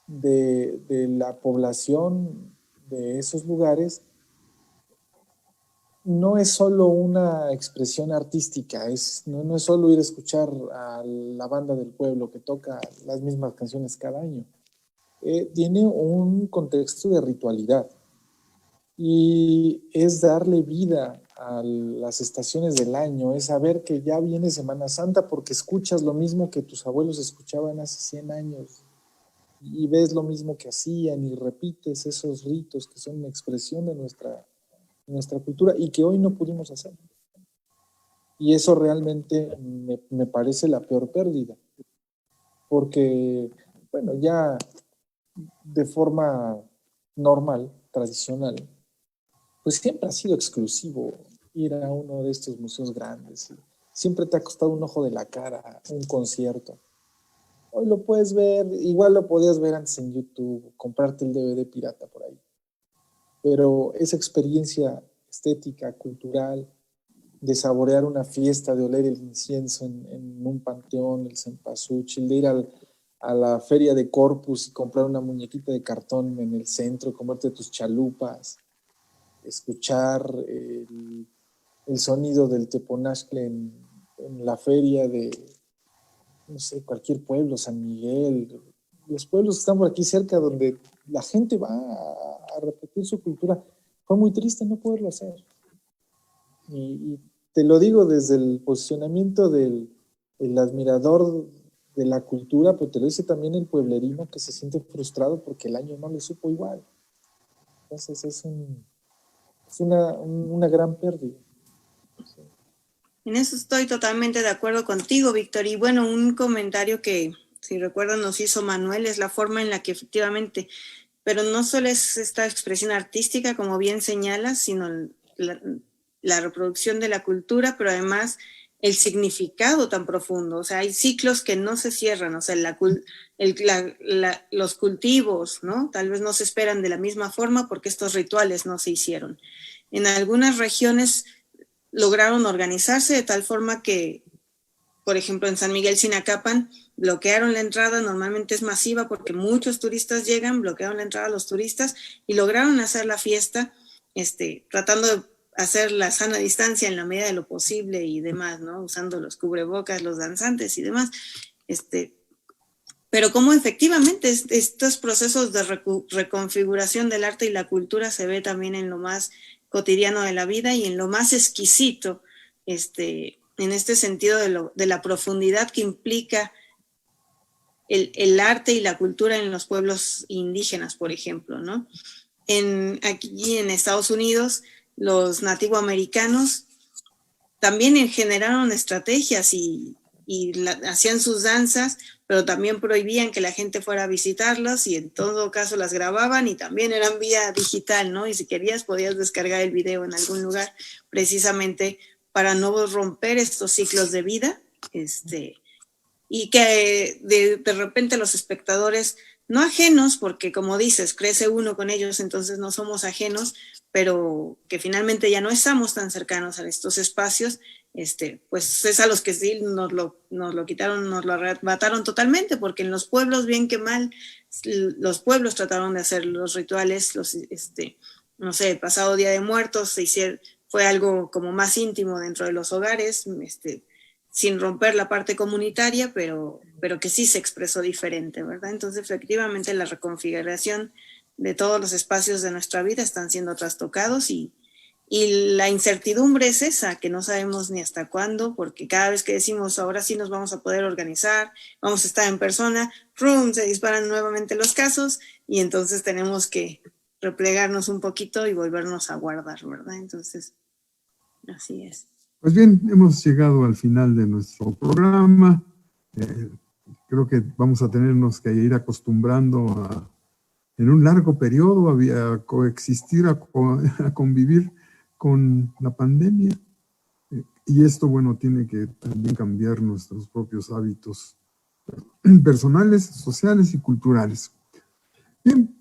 de la población de esos lugares, no es solo una expresión artística, no es solo ir a escuchar a la banda del pueblo que toca las mismas canciones cada año. Tiene un contexto de ritualidad y es darle vida a las estaciones del año, es saber que ya viene Semana Santa porque escuchas lo mismo que tus abuelos escuchaban hace 100 años y ves lo mismo que hacían y repites esos ritos que son una expresión de nuestra cultura y que hoy no pudimos hacer. Y eso realmente me parece la peor pérdida, porque, bueno, ya de forma normal, tradicional, pues siempre ha sido exclusivo ir a uno de estos museos grandes. Siempre te ha costado un ojo de la cara un concierto. Hoy lo puedes ver, igual lo podías ver antes en YouTube, comprarte el DVD pirata por ahí. Pero esa experiencia estética, cultural, de saborear una fiesta, de oler el incienso en un panteón, el cempasúchil, de ir a la feria de Corpus y comprar una muñequita de cartón en el centro, comerte tus chalupas, escuchar el sonido del teponazcle en la feria de, no sé, cualquier pueblo, San Miguel, los pueblos que están por aquí cerca donde la gente va a repetir su cultura. Fue muy triste no poderlo hacer. Y te lo digo desde el posicionamiento del admirador de la cultura, pero te lo dice también el pueblerino que se siente frustrado porque el año no le supo igual. Entonces es una gran pérdida. Sí. En eso estoy totalmente de acuerdo contigo, Víctor. Y bueno, un comentario que, si recuerdan, nos hizo Manuel es la forma en la que efectivamente, pero no solo es esta expresión artística, como bien señalas, sino la reproducción de la cultura, pero además el significado tan profundo. O sea, hay ciclos que no se cierran, o sea, los cultivos, ¿no? Tal vez no se esperan de la misma forma porque estos rituales no se hicieron. En algunas regiones lograron organizarse de tal forma que, por ejemplo, en San Miguel Sinacapan, bloquearon la entrada, normalmente es masiva porque muchos turistas llegan, bloquearon la entrada a los turistas y lograron hacer la fiesta, tratando de hacer la sana distancia en la medida de lo posible y demás, ¿no? Usando los cubrebocas, los danzantes y demás. Pero cómo efectivamente estos procesos de reconfiguración del arte y la cultura se ve también en lo más cotidiano de la vida y en lo más exquisito, en este sentido de la profundidad que implica el arte y la cultura en los pueblos indígenas, por ejemplo, ¿no? Aquí en Estados Unidos, los nativoamericanos también generaron estrategias y hacían sus danzas, pero también prohibían que la gente fuera a visitarlas y en todo caso las grababan y también eran vía digital, ¿no? Y si querías podías descargar el video en algún lugar, precisamente para no romper estos ciclos de vida, y que de repente los espectadores, no ajenos, porque como dices, crece uno con ellos, entonces no somos ajenos, pero que finalmente ya no estamos tan cercanos a estos espacios, pues es a los que sí nos lo quitaron, nos lo arrebataron totalmente, porque en los pueblos, bien que mal, los pueblos trataron de hacer los rituales, no sé, el pasado Día de Muertos fue algo como más íntimo dentro de los hogares, sin romper la parte comunitaria, pero que sí se expresó diferente, ¿verdad? Entonces, efectivamente, la reconfiguración de todos los espacios de nuestra vida están siendo trastocados y la incertidumbre es esa, que no sabemos ni hasta cuándo, porque cada vez que decimos ahora sí nos vamos a poder organizar, vamos a estar en persona, ¡rum!, se disparan nuevamente los casos y entonces tenemos que replegarnos un poquito y volvernos a guardar, ¿verdad? Entonces, así es. Pues bien, hemos llegado al final de nuestro programa. Creo que vamos a tenernos que ir acostumbrando en un largo periodo a coexistir, a convivir con la pandemia. Y esto, bueno, tiene que también cambiar nuestros propios hábitos personales, sociales y culturales. Bien,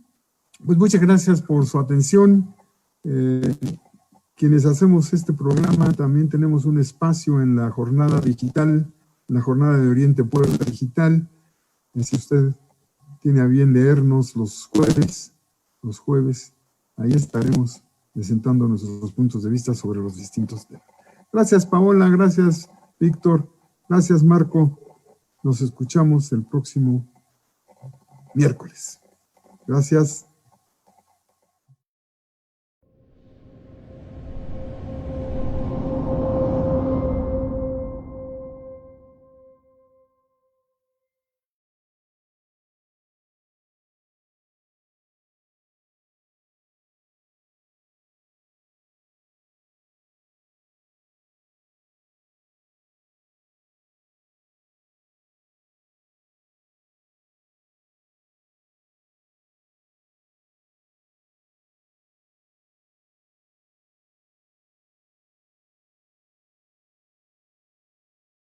pues muchas gracias por su atención. Quienes hacemos este programa también tenemos un espacio en la jornada digital, la jornada de Oriente Puebla Digital. Si usted tiene a bien leernos los jueves, ahí estaremos presentando nuestros puntos de vista sobre los distintos temas. Gracias, Paola, gracias, Víctor, gracias, Marco. Nos escuchamos el próximo miércoles. Gracias.